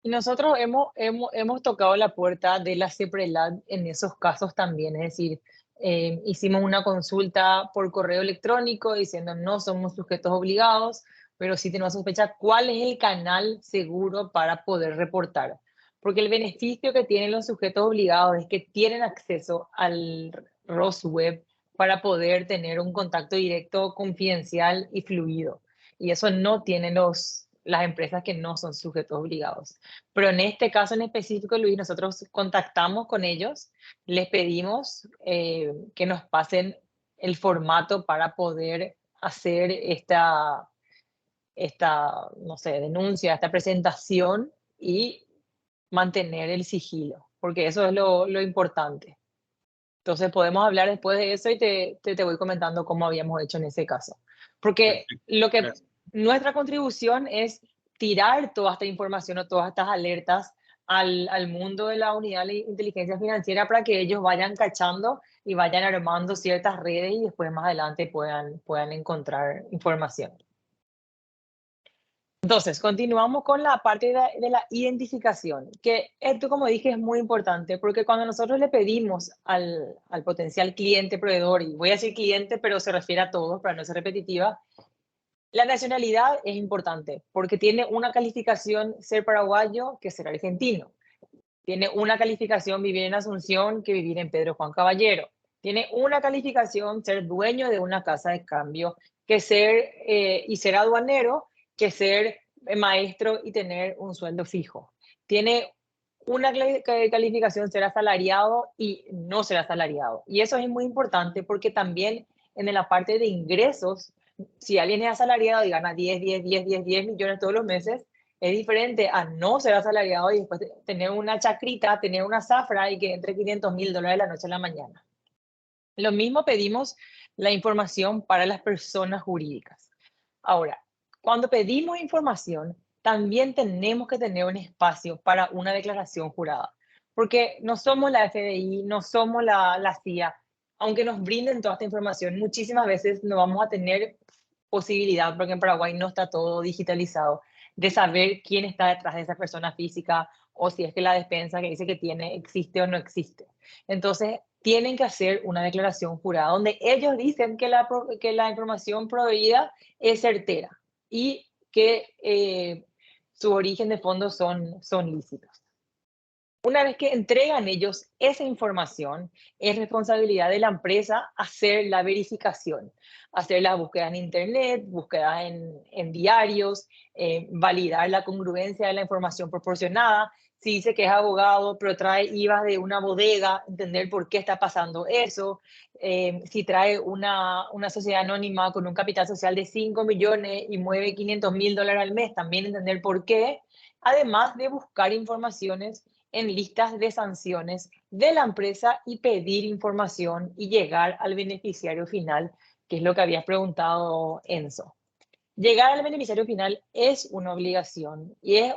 Y nosotros hemos tocado la puerta de la CEPRELAT en esos casos también, es decir, hicimos una consulta por correo electrónico diciendo no somos sujetos obligados, pero sí tenemos sospecha cuál es el canal seguro para poder reportar. Porque el beneficio que tienen los sujetos obligados es que tienen acceso al ROS web para poder tener un contacto directo, confidencial y fluido. Y eso no tienen las empresas que no son sujetos obligados. Pero en este caso en específico, Luis, nosotros contactamos con ellos, les pedimos que nos pasen el formato para poder hacer esta, no sé, denuncia, esta presentación y mantener el sigilo, porque eso es lo importante. Entonces podemos hablar después de eso y te voy comentando cómo habíamos hecho en ese caso. Porque lo que nuestra contribución es tirar toda esta información o todas estas alertas al mundo de la unidad de inteligencia financiera para que ellos vayan cachando y vayan armando ciertas redes y después más adelante puedan encontrar información. Entonces, continuamos con la parte de la identificación, que esto, como dije, es muy importante, porque cuando nosotros le pedimos al potencial cliente, proveedor, y voy a decir cliente, pero se refiere a todos para no ser repetitiva, la nacionalidad es importante, porque tiene una calificación ser paraguayo que ser argentino. Tiene una calificación vivir en Asunción que vivir en Pedro Juan Caballero. Tiene una calificación ser dueño de una casa de cambio que ser, y ser aduanero que ser maestro y tener un sueldo fijo. Tiene una calificación ser asalariado y no ser asalariado. Y eso es muy importante porque también en la parte de ingresos, si alguien es asalariado y gana 10 millones todos los meses, es diferente a no ser asalariado y después tener una chacrita, tener una zafra y que entre $500,000 de la noche a la mañana. Lo mismo pedimos la información para las personas jurídicas. Ahora, cuando pedimos información, también tenemos que tener un espacio para una declaración jurada, porque no somos la FBI, no somos la CIA. Aunque nos brinden toda esta información, muchísimas veces no vamos a tener posibilidad, porque en Paraguay no está todo digitalizado, de saber quién está detrás de esa persona física o si es que la despensa que dice que tiene existe o no existe. Entonces, tienen que hacer una declaración jurada donde ellos dicen que la información proveída es certera y que su origen de fondo son lícitos. Una vez que entregan ellos esa información, es responsabilidad de la empresa hacer la verificación, hacer las búsquedas en Internet, búsquedas en diarios, validar la congruencia de la información proporcionada. Si dice que es abogado, pero trae IVA de una bodega, entender por qué está pasando eso. Si trae una sociedad anónima con un capital social de 5 millones y mueve $500,000 al mes, también entender por qué. Además de buscar informaciones en listas de sanciones de la empresa y pedir información y llegar al beneficiario final, que es lo que habías preguntado, Enzo. Llegar al beneficiario final es una obligación y es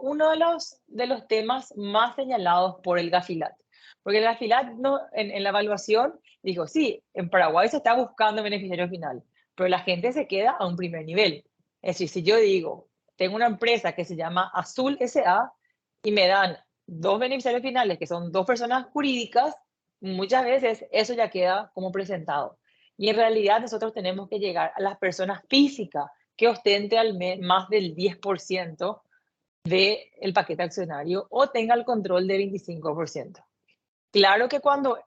uno de los temas más señalados por el Gafilat. Porque el Gafilat en la evaluación dijo, sí, en Paraguay se está buscando beneficiario final, pero la gente se queda a un primer nivel. Es decir, si yo digo, tengo una empresa que se llama Azul S.A., y me dan 2 beneficiarios finales, que son 2 personas jurídicas, muchas veces eso ya queda como presentado. Y en realidad nosotros tenemos que llegar a las personas físicas que ostente al mes más del 10% del paquete accionario o tenga el control del 25%. Claro que cuando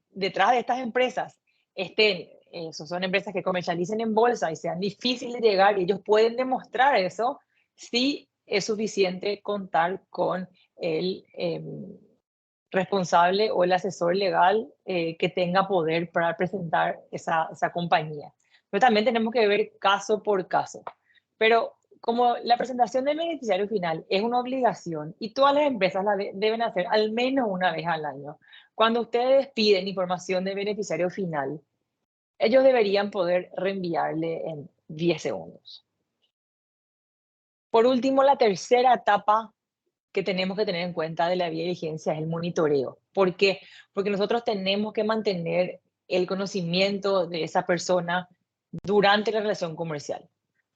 detrás de estas empresas estén, son empresas que comercialicen en bolsa y sean difíciles de llegar y ellos pueden demostrar eso, sí es suficiente contar con el responsable o el asesor legal que tenga poder para presentar esa compañía. Pero también tenemos que ver caso por caso. Pero como la presentación del beneficiario final es una obligación y todas las empresas la deben hacer al menos una vez al año, cuando ustedes piden información de beneficiario final, ellos deberían poder reenviarle en 10 segundos. Por último, la tercera etapa que tenemos que tener en cuenta de la vía de diligencia es el monitoreo. ¿Por qué? Porque nosotros tenemos que mantener el conocimiento de esa persona durante la relación comercial.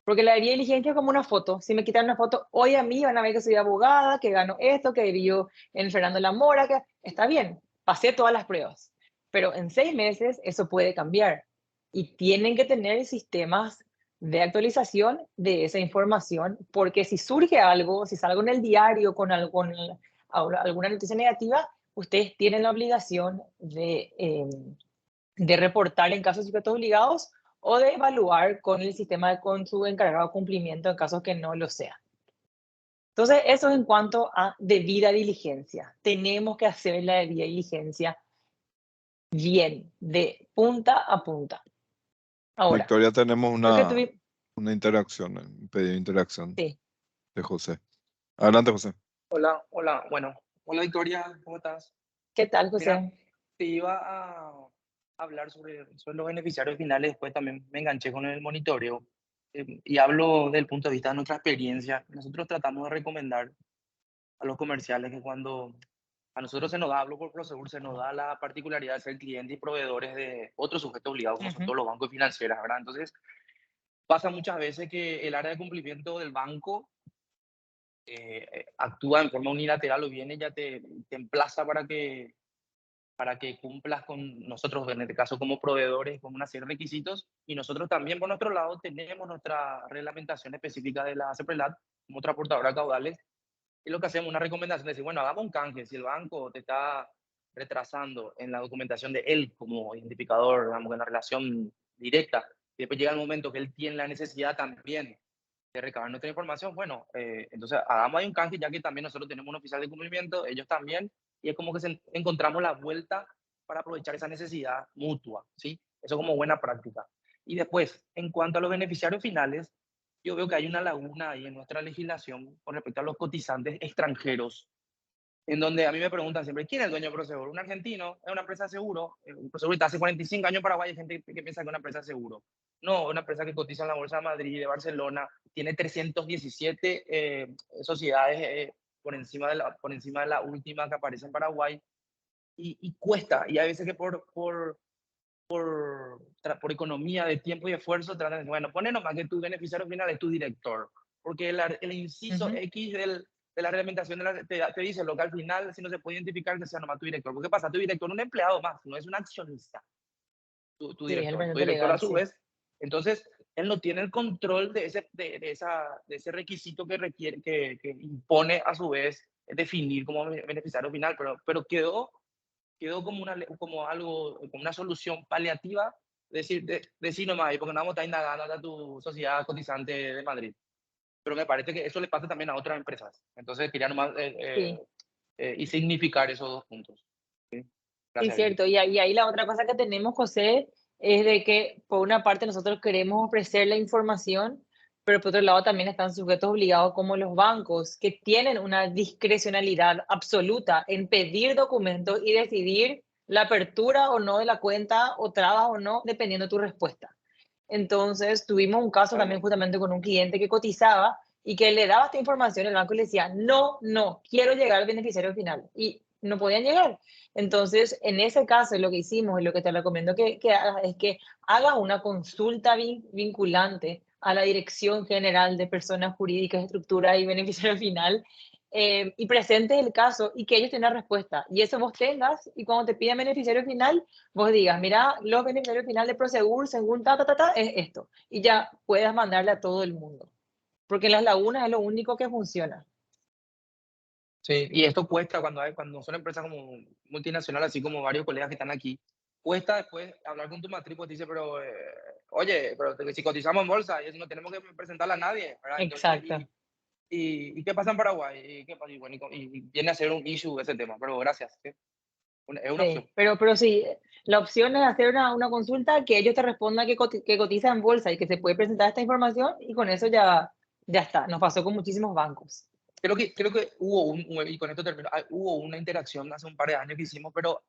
Porque la vía de diligencia es como una foto. Si me quitan una foto hoy a mí, van a ver que soy abogada, que gano esto, que vivo en Fernando La Mora, que está bien, pasé todas las pruebas. Pero en 6 meses eso puede cambiar. Y tienen que tener sistemas de actualización de esa información, porque si surge algo, si salgo en el diario con alguna noticia negativa, ustedes tienen la obligación de reportar en casos de sujetos obligados o de evaluar con el sistema, con su encargado de cumplimiento en caso que no lo sea. Entonces, eso en cuanto a debida diligencia. Tenemos que hacer la debida diligencia bien, de punta a punta. Ahora, Victoria, tenemos Una interacción, un pedido de interacción Sí. de José. Adelante, José. Hola, hola, bueno. Hola Victoria, ¿cómo estás? ¿Qué tal, Mira, José? te iba a hablar sobre los beneficiarios finales, después también me enganché con el monitoreo y hablo del punto de vista de nuestra experiencia. Nosotros tratamos de recomendar a los comerciales que cuando a nosotros se nos da, hablo por Prosegur, se nos da la particularidad de ser clientes y proveedores de otros sujetos obligados, como son todos los bancos y financieras, ¿verdad? Entonces, pasa muchas veces que el área de cumplimiento del banco actúa en forma unilateral o viene ya te emplaza para que cumplas con nosotros, en este caso como proveedores, con una serie de requisitos, y nosotros también por nuestro lado tenemos nuestra reglamentación específica de la CEPRELAT como transportadora de caudales, y lo que hacemos es una recomendación de decir, bueno, hagamos un canje, si el banco te está retrasando en la documentación de él como identificador, digamos, en la relación directa, y después llega el momento que él tiene la necesidad también de recabar nuestra información, bueno, entonces hagamos ahí un canje, ya que también nosotros tenemos un oficial de cumplimiento, ellos también, y es como que encontramos la vuelta para aprovechar esa necesidad mutua, ¿sí? Eso como buena práctica. Y después, en cuanto a los beneficiarios finales, yo veo que hay una laguna ahí en nuestra legislación con respecto a los cotizantes extranjeros, en donde a mí me preguntan siempre, ¿quién es el dueño de Prosegur? ¿Un argentino? ¿Es una empresa de seguro? Prosegur está hace 45 años en Paraguay, hay gente que piensa que es una empresa de seguro. No, una empresa que cotiza en la Bolsa de Madrid, de Barcelona, tiene 317 sociedades por encima de la última que aparece en Paraguay, y cuesta, y hay veces que por economía de tiempo y esfuerzo, tratan de, bueno, pone nomás que tu beneficiario final es tu director, porque el inciso X de la reglamentación te dice lo que al final, si no se puede identificar, que sea nomás tu director. ¿Por qué pasa? Tu director es un empleado más, no es un accionista. Tu Sí, es el director. Tu representante director legal, a su sí. vez, entonces, él no tiene el control de ese requisito que requiere, que impone a su vez definir como beneficiario final, pero quedó como algo, como una solución paliativa, decir nomás, porque no vamos a estar indagando a tu sociedad cotizante de Madrid. Pero me parece que eso le pasa también a otras empresas. Entonces quería nomás Sí. y significar esos dos puntos. ¿Sí? Sí, Gracias. cierto. Y ahí la otra cosa que tenemos, José, es de que por una parte nosotros queremos ofrecer la información, pero por otro lado también están sujetos obligados como los bancos, que tienen una discrecionalidad absoluta en pedir documentos y decidir la apertura o no de la cuenta o trabas o no, dependiendo de tu respuesta. Entonces tuvimos un caso también justamente con un cliente que cotizaba y que le daba esta información, el banco le decía, no, quiero llegar al beneficiario final. Y no podían llegar. Entonces, en ese caso, lo que hicimos y lo que te recomiendo que hagas es que hagas una consulta vinculante a la Dirección General de Personas Jurídicas, Estructura y Beneficiario Final, y presentes el caso y que ellos tengan respuesta. Y eso vos tengas, y cuando te piden beneficiario final, vos digas, mira, los beneficiarios finales de Prosegur, según es esto. Y ya puedas mandarle a todo el mundo. Porque en las lagunas es lo único que funciona. Sí, y esto cuesta cuando son empresas como multinacionales, así como varios colegas que están aquí, cuesta después hablar con tu matriz, pues dice, pero oye, pero si cotizamos en bolsa, y eso no tenemos que presentarla a nadie, ¿verdad? Entonces, Exacto. ¿y qué pasa en Paraguay? Y viene a ser un issue ese tema, pero gracias. ¿Sí? Es una opción. Sí, pero sí, la opción es hacer una consulta que ellos te respondan que cotiza en bolsa y que se puede presentar esta información y con eso ya está. Nos pasó con muchísimos bancos. Creo que hubo y con esto termino, hubo una interacción hace un par de años que hicimos, pero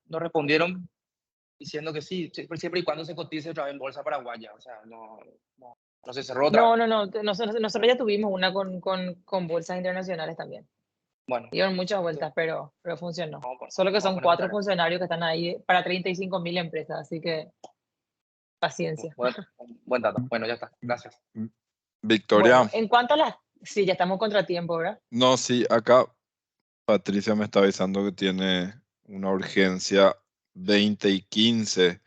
nos respondieron diciendo que sí, siempre y cuando se cotice otra vez en bolsa paraguaya, o sea, no se cerró otra vez. No. Nosotros ya tuvimos una con bolsas internacionales también. Bueno, Dieron muchas vueltas, pero funcionó. vamos Solo que a son poner 4 tarea. funcionarios que están ahí para 35.000 empresas, así que paciencia. Buen dato. Bueno, ya está. Gracias. Victoria. Bueno, en cuanto a las... Sí, ya estamos contra tiempo, ¿verdad? No, sí, acá Patricia me está avisando que tiene una urgencia 20 y 15.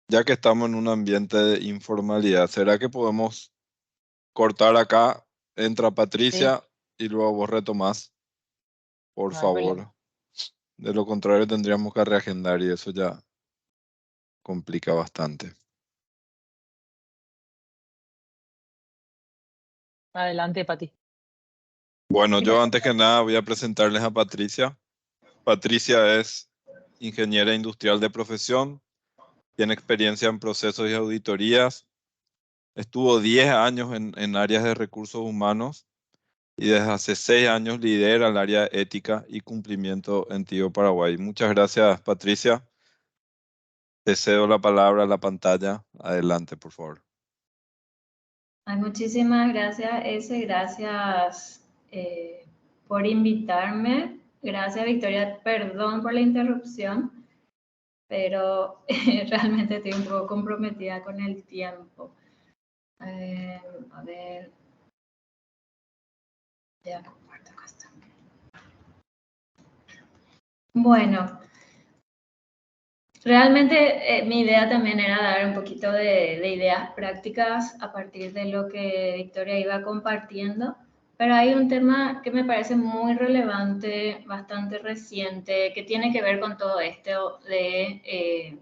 Ya que estamos en un ambiente de informalidad, ¿será que podemos cortar acá? Entra Sí, Patricia y luego vos retomás, por no hay favor. problema. De lo contrario tendríamos que reagendar y eso ya complica bastante. Adelante, Pati. Bueno, yo antes que nada voy a presentarles a Patricia. Patricia es ingeniera industrial de profesión, tiene experiencia en procesos y auditorías, Estuvo 10 años en áreas de recursos humanos y desde hace 6 años lidera el área de ética y cumplimiento en Tigo Paraguay. Muchas gracias, Patricia. Te cedo la palabra a la pantalla. Adelante, por favor. Ay, muchísimas gracias, gracias por invitarme. Gracias, Victoria. Perdón por la interrupción, pero realmente estoy un poco comprometida con el tiempo. A ver. Ya comparto acá está. Bueno, realmente mi idea también era dar un poquito de ideas prácticas a partir de lo que Victoria iba compartiendo, pero hay un tema que me parece muy relevante, bastante reciente, que tiene que ver con todo esto de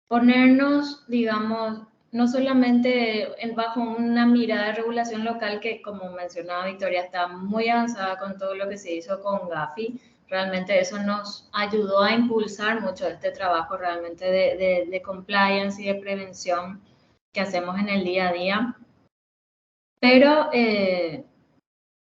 ponernos, digamos, no solamente bajo una mirada de regulación local que, como mencionaba Victoria, está muy avanzada con todo lo que se hizo con Gafi. Realmente eso nos ayudó a impulsar mucho este trabajo realmente de compliance y de prevención que hacemos en el día a día. Pero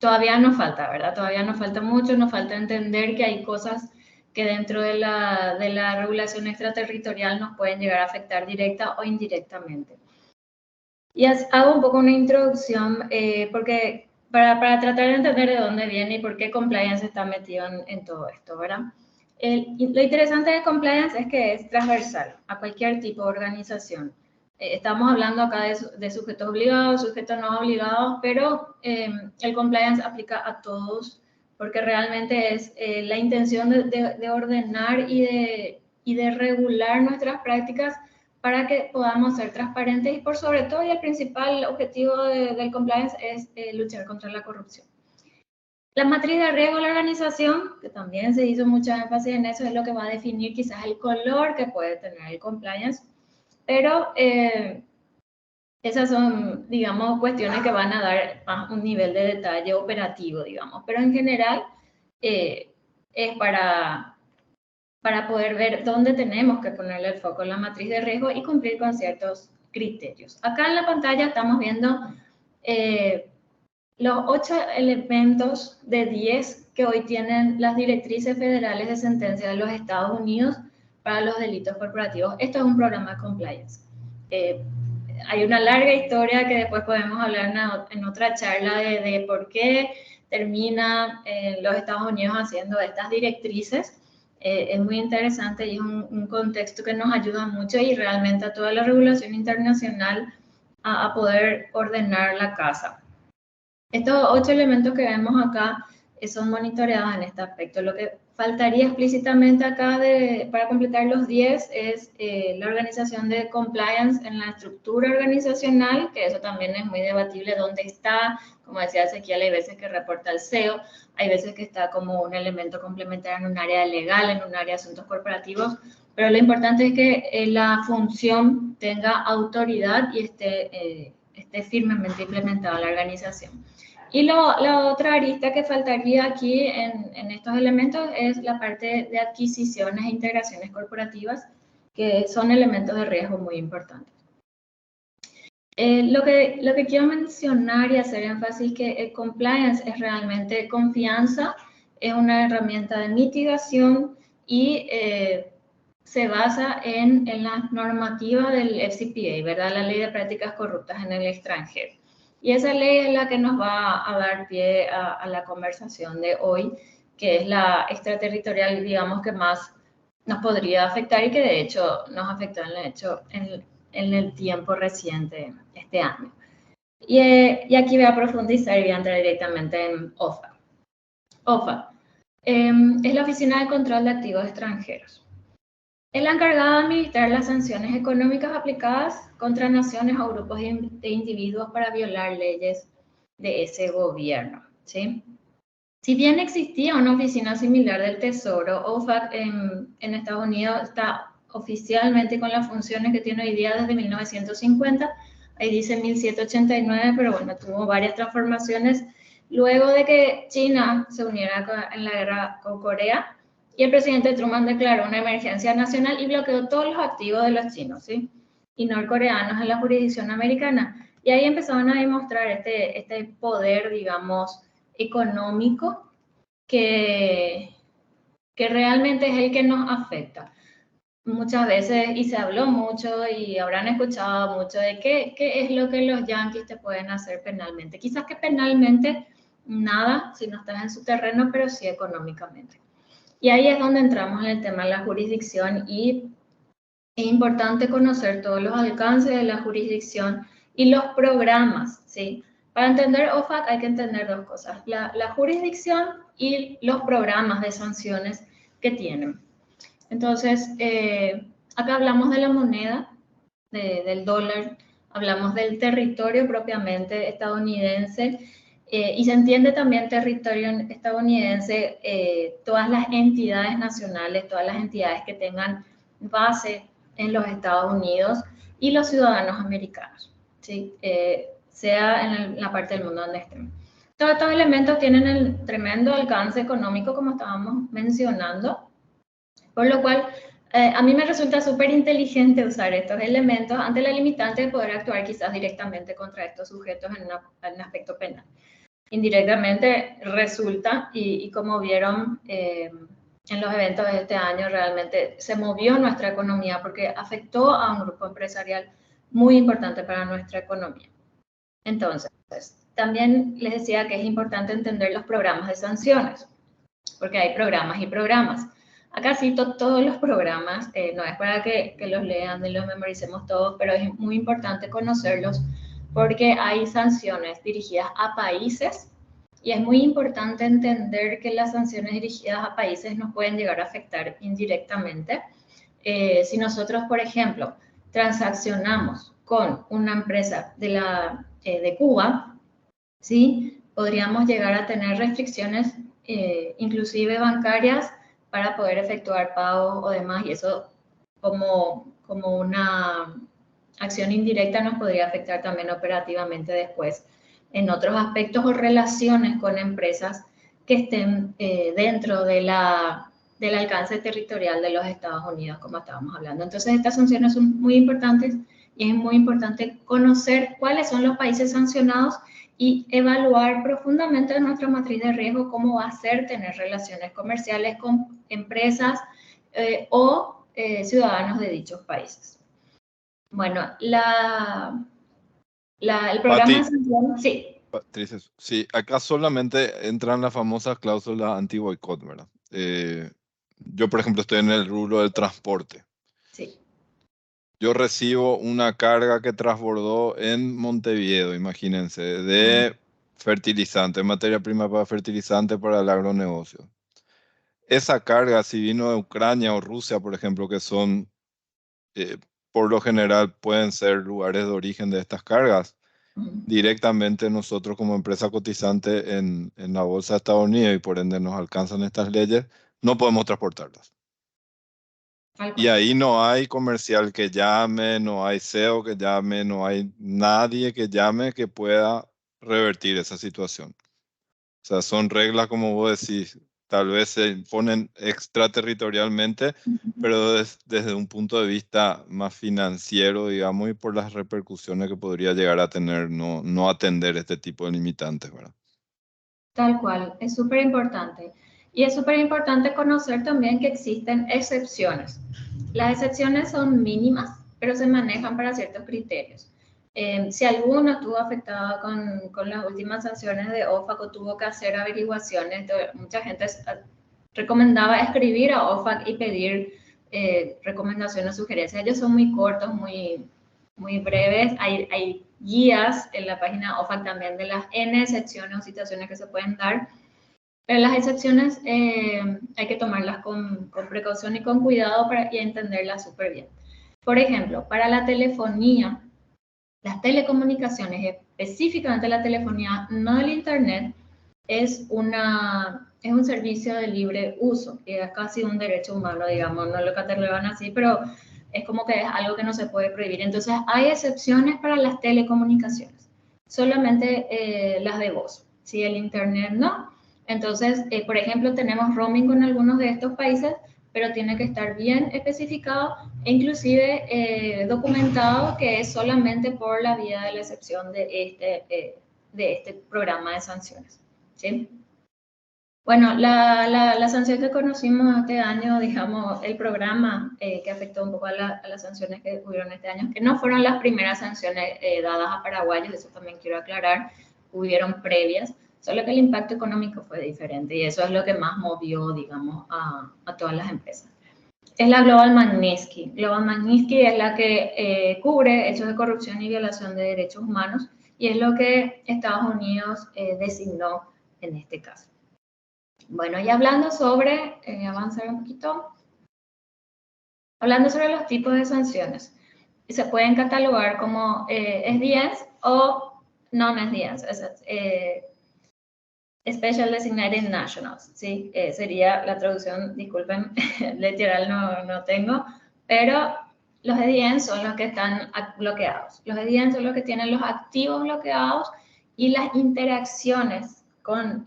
todavía nos falta, ¿verdad? Todavía nos falta mucho, nos falta entender que hay cosas que dentro de la regulación extraterritorial nos pueden llegar a afectar directa o indirectamente. Y hago un poco una introducción porque para tratar de entender de dónde viene y por qué compliance está metido en todo esto, ¿verdad? Lo interesante de compliance es que es transversal a cualquier tipo de organización. Estamos hablando acá de sujetos obligados, sujetos no obligados, pero el compliance aplica a todos porque realmente es la intención de ordenar y de regular nuestras prácticas para que podamos ser transparentes y por sobre todo, y el principal objetivo del compliance es luchar contra la corrupción. La matriz de riesgo de la organización, que también se hizo mucha énfasis en eso, es lo que va a definir quizás el color que puede tener el compliance, pero esas son, digamos, cuestiones que van a dar más un nivel de detalle operativo, digamos, pero en general es para poder ver dónde tenemos que ponerle el foco en la matriz de riesgo y cumplir con ciertos criterios. Acá en la pantalla estamos viendo los 8 elementos de 10 que hoy tienen las directrices federales de sentencia de los Estados Unidos para los delitos corporativos. Esto es un programa de compliance. Hay una larga historia que después podemos hablar en otra charla de por qué termina los Estados Unidos haciendo estas directrices. Es muy interesante y es un contexto que nos ayuda mucho y realmente a toda la regulación internacional a poder ordenar la casa. Estos 8 elementos que vemos acá son monitoreados en este aspecto. Lo que faltaría explícitamente acá para completar los 10 es la organización de compliance en la estructura organizacional, que eso también es muy debatible dónde está. Como decía Ezequiel, hay veces que reporta al CEO, hay veces que está como un elemento complementario en un área legal, en un área de asuntos corporativos, pero lo importante es que la función tenga autoridad y esté firmemente implementada en la organización. Y la otra arista que faltaría aquí en estos elementos es la parte de adquisiciones e integraciones corporativas, que son elementos de riesgo muy importantes. Lo que quiero mencionar y hacer énfasis es que el compliance es realmente confianza, es una herramienta de mitigación y se basa en la normativa del FCPA, ¿verdad? La Ley de Prácticas Corruptas en el Extranjero. Y esa ley es la que nos va a dar pie a la conversación de hoy, que es la extraterritorial, digamos, que más nos podría afectar y que de hecho nos afectó en el tiempo reciente, este año. Y aquí voy a profundizar y voy a entrar directamente en OFAC. OFAC es la Oficina de Control de Activos Extranjeros. Es la encargada de administrar las sanciones económicas aplicadas contra naciones o grupos de individuos para violar leyes de ese gobierno, ¿sí? Si bien existía una oficina similar del Tesoro, OFAC en Estados Unidos está oficialmente con las funciones que tiene hoy día desde 1950, ahí dice 1789, pero bueno, tuvo varias transformaciones luego de que China se uniera en la guerra con Corea. Y el presidente Truman declaró una emergencia nacional y bloqueó todos los activos de los chinos, ¿sí? y norcoreanos en la jurisdicción americana. Y ahí empezaron a demostrar este poder, digamos, económico que realmente es el que nos afecta. Muchas veces, y se habló mucho y habrán escuchado mucho de qué es lo que los yanquis te pueden hacer penalmente. Quizás que penalmente nada, si no estás en su terreno, pero sí económicamente. Y ahí es donde entramos en el tema de la jurisdicción y es importante conocer todos los alcances de la jurisdicción y los programas, ¿sí? Para entender OFAC hay que entender dos cosas, la jurisdicción y los programas de sanciones que tienen. Entonces, acá hablamos de la moneda, del dólar, hablamos del territorio propiamente estadounidense, y se entiende también territorio estadounidense, todas las entidades nacionales, todas las entidades que tengan base en los Estados Unidos y los ciudadanos americanos, ¿sí? Sea en la parte del mundo donde estén. Todos estos elementos tienen el tremendo alcance económico, como estábamos mencionando, por lo cual a mí me resulta súper inteligente usar estos elementos ante la limitante de poder actuar quizás directamente contra estos sujetos en un aspecto penal. Indirectamente resulta, y como vieron en los eventos de este año, realmente se movió nuestra economía porque afectó a un grupo empresarial muy importante para nuestra economía. Entonces, también les decía que es importante entender los programas de sanciones, porque hay programas y programas. Acá cito todos los programas, no es para que los lean y los memoricemos todos, pero es muy importante conocerlos porque hay sanciones dirigidas a países y es muy importante entender que las sanciones dirigidas a países nos pueden llegar a afectar indirectamente. Si nosotros, por ejemplo, transaccionamos con una empresa de Cuba, ¿sí? Podríamos llegar a tener restricciones, inclusive bancarias, para poder efectuar pagos o demás, y eso como una acción indirecta nos podría afectar también operativamente después en otros aspectos o relaciones con empresas que estén dentro del alcance territorial de los Estados Unidos, como estábamos hablando. Entonces, estas sanciones son muy importantes y es muy importante conocer cuáles son los países sancionados y evaluar profundamente en nuestra matriz de riesgo cómo va a ser tener relaciones comerciales con empresas o ciudadanos de dichos países. Bueno, el programa de sanciones, sí. Patricia, sí, acá solamente entran las famosas cláusulas anti-boicot, ¿verdad? Yo, por ejemplo, estoy en el rubro del transporte. Sí. Yo recibo una carga que transbordó en Montevideo, imagínense, de fertilizante, materia prima para fertilizante para el agronegocio. Esa carga, si vino de Ucrania o Rusia, por ejemplo, que son, por lo general, pueden ser lugares de origen de estas cargas, directamente nosotros como empresa cotizante en la bolsa de Estados Unidos y por ende nos alcanzan estas leyes, no podemos transportarlas. Y ahí no hay comercial que llame, no hay CEO que llame, no hay nadie que llame que pueda revertir esa situación. O sea, son reglas, como vos decís, tal vez se imponen extraterritorialmente, pero desde un punto de vista más financiero, digamos, y por las repercusiones que podría llegar a tener no atender este tipo de limitantes, ¿verdad? Tal cual, es súper importante. Y es súper importante conocer también que existen excepciones. Las excepciones son mínimas, pero se manejan para ciertos criterios. Si alguno estuvo afectado con las últimas sanciones de OFAC o tuvo que hacer averiguaciones, mucha gente recomendaba escribir a OFAC y pedir recomendaciones, sugerencias. Ellos son muy cortos, muy breves. Hay guías en la página OFAC también de las N excepciones o situaciones que se pueden dar. Pero las excepciones hay que tomarlas con precaución y con cuidado y entenderlas súper bien. Por ejemplo, para la telefonía, las telecomunicaciones, específicamente la telefonía, no el internet, es un servicio de libre uso, y es casi un derecho humano, digamos, no lo catalogan así, pero es como que es algo que no se puede prohibir. Entonces, hay excepciones para las telecomunicaciones, solamente las de voz, si el internet no. Entonces, por ejemplo, tenemos roaming con algunos de estos países, pero tiene que estar bien especificado e inclusive documentado que es solamente por la vía de la excepción de este programa de sanciones, ¿sí? Bueno, la sanción que conocimos este año, digamos, el programa que afectó un poco a las sanciones que hubieron este año, que no fueron las primeras sanciones dadas a paraguayos, eso también quiero aclarar, hubieron previas, solo que el impacto económico fue diferente y eso es lo que más movió, digamos, a todas las empresas. Es la Global Magnitsky. Global Magnitsky es la que cubre hechos de corrupción y violación de derechos humanos y es lo que Estados Unidos designó en este caso. Bueno, y hablando sobre, avanzar un poquito, hablando sobre los tipos de sanciones, se pueden catalogar como SDS o non-SDS, Special Designated Nationals, ¿sí? Sería la traducción, disculpen, literal no tengo, pero los SDS son los que están bloqueados. Los SDS son los que tienen los activos bloqueados y las interacciones con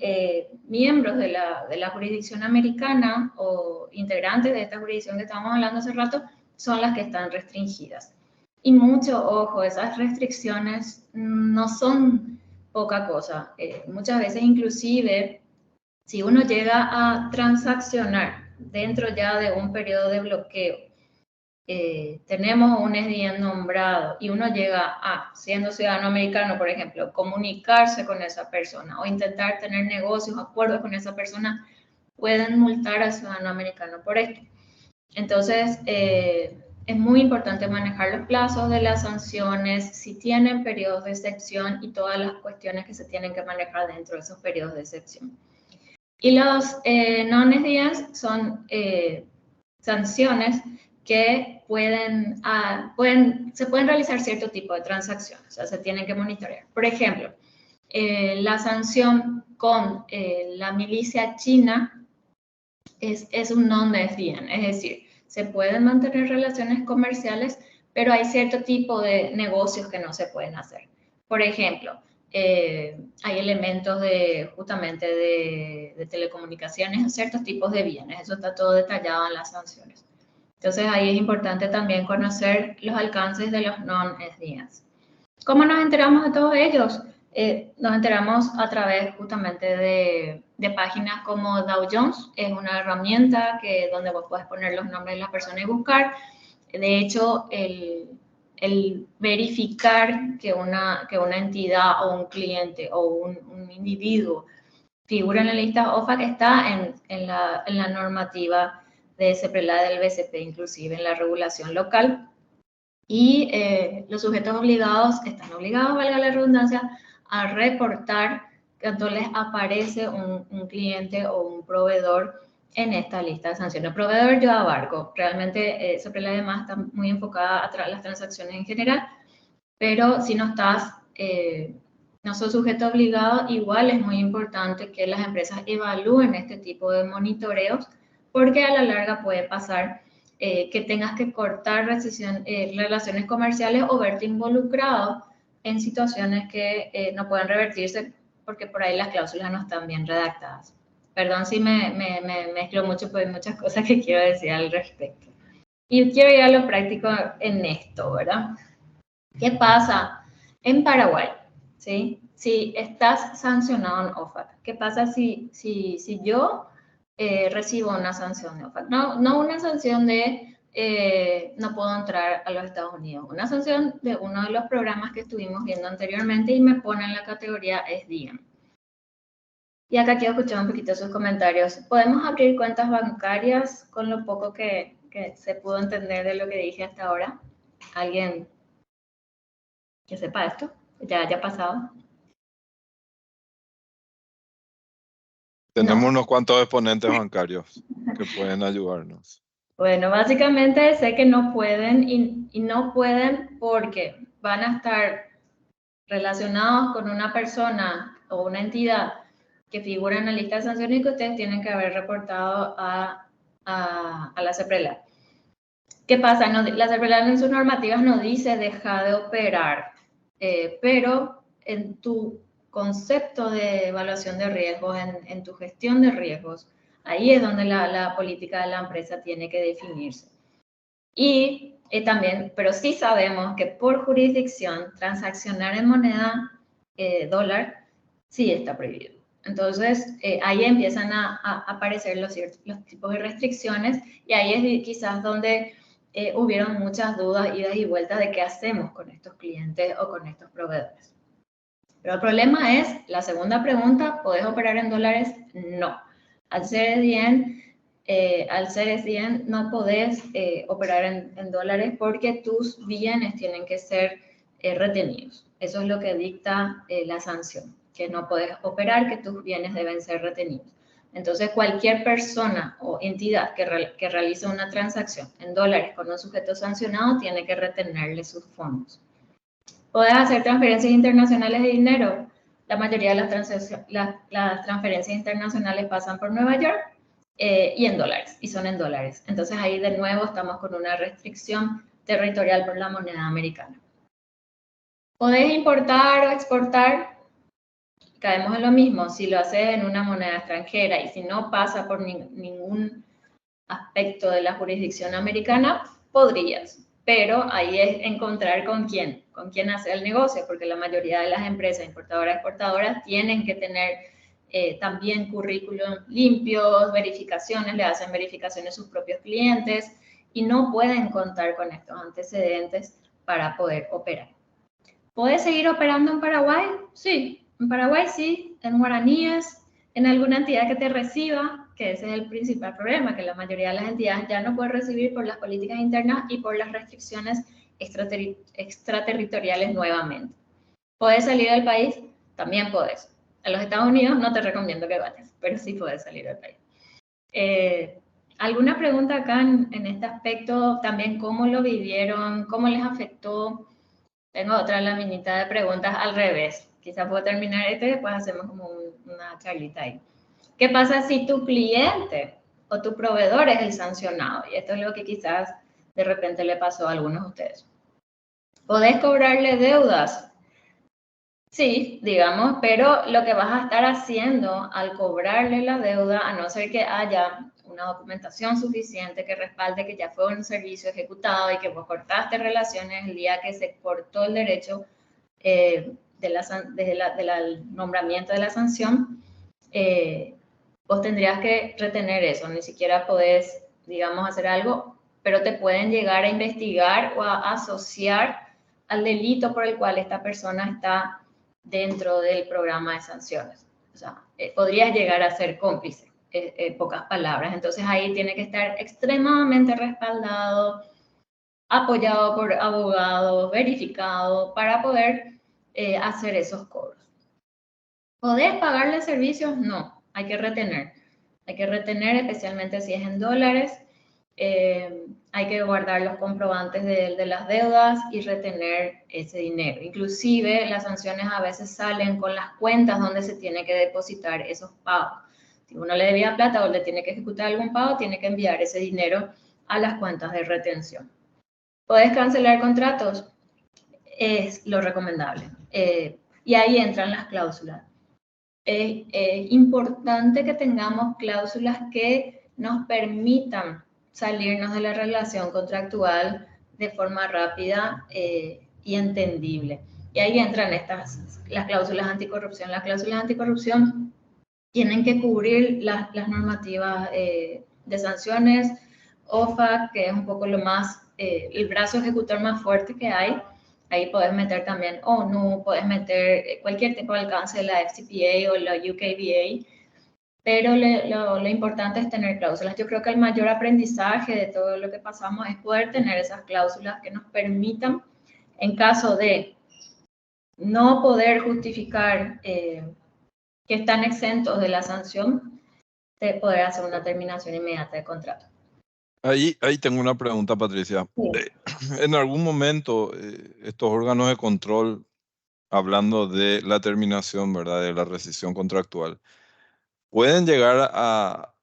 miembros de la jurisdicción americana o integrantes de esta jurisdicción que estábamos hablando hace rato son las que están restringidas. Y mucho ojo, esas restricciones no son poca cosa. Muchas veces inclusive si uno llega a transaccionar dentro ya de un periodo de bloqueo, tenemos un SDN nombrado y uno llega a, siendo ciudadano americano, por ejemplo, comunicarse con esa persona o intentar tener negocios, acuerdos con esa persona, pueden multar al ciudadano americano por esto. Entonces, es muy importante manejar los plazos de las sanciones, si tienen periodos de excepción y todas las cuestiones que se tienen que manejar dentro de esos periodos de excepción. Y los non-SDS son sanciones que se pueden realizar cierto tipo de transacciones, o sea, se tienen que monitorear. Por ejemplo, la sanción con la milicia china es un non-SDN, es decir, se pueden mantener relaciones comerciales, pero hay cierto tipo de negocios que no se pueden hacer. Por ejemplo, hay elementos justamente de telecomunicaciones o ciertos tipos de bienes, eso está todo detallado en las sanciones. Entonces ahí es importante también conocer los alcances de los non-SDNs. ¿Cómo nos enteramos de todos ellos? Nos enteramos a través justamente de páginas como Dow Jones, es una herramienta donde vos puedes poner los nombres de las personas y buscar. De hecho, el verificar que una entidad o un cliente o un individuo figura en la lista OFAC está en la normativa de CEPRELA del BCP, inclusive en la regulación local. Y los sujetos obligados están obligados, valga la redundancia, a reportar cuando les aparece un cliente o un proveedor en esta lista de sanciones. El proveedor yo abarco, realmente CEPRELA además está muy enfocada a las transacciones en general, pero si no no sos sujeto obligado, igual es muy importante que las empresas evalúen este tipo de monitoreos, porque a la larga puede pasar que tengas que cortar relaciones comerciales o verte involucrado en situaciones que no pueden revertirse porque por ahí las cláusulas no están bien redactadas. Perdón si me mezclo mucho, porque hay muchas cosas que quiero decir al respecto. Y quiero ir a lo práctico en esto, ¿verdad? ¿Qué pasa en Paraguay? ¿Sí? Si estás sancionado en OFAC, ¿qué pasa si yo recibo una sanción de OFAC? No una sanción de no puedo entrar a los Estados Unidos, una sanción de uno de los programas que estuvimos viendo anteriormente y me pone en la categoría SDN. Y acá quiero escuchar un poquito sus comentarios. ¿Podemos abrir cuentas bancarias con lo poco que se pudo entender de lo que dije hasta ahora? ¿Alguien que sepa esto? ¿Ya haya pasado? Tenemos unos cuantos exponentes bancarios que pueden ayudarnos. Bueno, básicamente sé que no pueden y no pueden porque van a estar relacionados con una persona o una entidad que figura en la lista de sanciones y que ustedes tienen que haber reportado a la CEPRELA. ¿Qué pasa? La CEPRELA en sus normativas no dice deja de operar, pero en tu concepto de evaluación de riesgos, en tu gestión de riesgos, Ahí es donde la política de la empresa tiene que definirse. Y también, pero sí sabemos que por jurisdicción transaccionar en moneda dólar sí está prohibido. Entonces, ahí empiezan a aparecer los tipos de restricciones y ahí es quizás donde hubieron muchas dudas, idas y vueltas de qué hacemos con estos clientes o con estos proveedores. Pero el problema es, la segunda pregunta, ¿podés operar en dólares? No. Al ser SDN no podés operar en dólares porque tus bienes tienen que ser retenidos. Eso es lo que dicta la sanción, que no podés operar, que tus bienes deben ser retenidos. Entonces, cualquier persona o entidad que realice una transacción en dólares con un sujeto sancionado tiene que retenerle sus fondos. ¿Podés hacer transferencias internacionales de dinero? La mayoría de las transferencias internacionales pasan por Nueva York y en dólares, y son en dólares. Entonces ahí de nuevo estamos con una restricción territorial por la moneda americana. ¿Podés importar o exportar? Caemos en lo mismo. Si lo haces en una moneda extranjera y si no pasa por ningún aspecto de la jurisdicción americana, podrías. Pero ahí es encontrar con quién hacer el negocio, porque la mayoría de las empresas importadoras y exportadoras tienen que tener también currículum limpios, verificaciones, le hacen verificaciones a sus propios clientes y no pueden contar con estos antecedentes para poder operar. ¿Puedes seguir operando en Paraguay? Sí, en Paraguay sí, en guaraníes, en alguna entidad que te reciba, que ese es el principal problema, que la mayoría de las entidades ya no pueden recibir por las políticas internas y por las restricciones extraterritoriales nuevamente. ¿Puedes salir del país? También puedes. A los Estados Unidos no te recomiendo que vayas, pero sí puedes salir del país. ¿Alguna pregunta acá en este aspecto? También, ¿cómo lo vivieron? ¿Cómo les afectó? Tengo otra laminita de preguntas al revés. Quizás puedo terminar y después hacemos como una charlita ahí. ¿Qué pasa si tu cliente o tu proveedor es el sancionado? Y esto es lo que quizás de repente le pasó a algunos de ustedes. ¿Podés cobrarle deudas? Sí, digamos, pero lo que vas a estar haciendo al cobrarle la deuda, a no ser que haya una documentación suficiente que respalde que ya fue un servicio ejecutado y que vos cortaste relaciones el día que se cortó el derecho del nombramiento de la sanción, vos tendrías que retener eso. Ni siquiera podés, digamos, hacer algo, pero te pueden llegar a investigar o a asociar al delito por el cual esta persona está dentro del programa de sanciones. O sea, podrías llegar a ser cómplice, pocas palabras. Entonces ahí tiene que estar extremadamente respaldado, apoyado por abogados, verificado, para poder hacer esos cobros. ¿Podés pagarle servicios? No, hay que retener. Hay que retener, especialmente si es en dólares. Hay que guardar los comprobantes de las deudas y retener ese dinero. Inclusive las sanciones a veces salen con las cuentas donde se tiene que depositar esos pagos. Si uno le debía plata o le tiene que ejecutar algún pago, tiene que enviar ese dinero a las cuentas de retención. ¿Puedes cancelar contratos? Es lo recomendable. Y ahí entran las cláusulas. Es importante que tengamos cláusulas que nos permitan salirnos de la relación contractual de forma rápida y entendible. Y ahí entran las cláusulas anticorrupción. Las cláusulas anticorrupción tienen que cubrir las normativas de sanciones, OFAC, que es un poco el brazo ejecutor más fuerte que hay. Ahí puedes meter también ONU, puedes meter cualquier tipo de alcance de la FCPA o la UKVA, pero lo importante es tener cláusulas. Yo creo que el mayor aprendizaje de todo lo que pasamos es poder tener esas cláusulas que nos permitan, en caso de no poder justificar que están exentos de la sanción, de poder hacer una terminación inmediata de contrato. Ahí tengo una pregunta, Patricia. Sí. En algún momento, estos órganos de control, hablando de la terminación, ¿verdad?, de la rescisión contractual, ¿pueden llegar a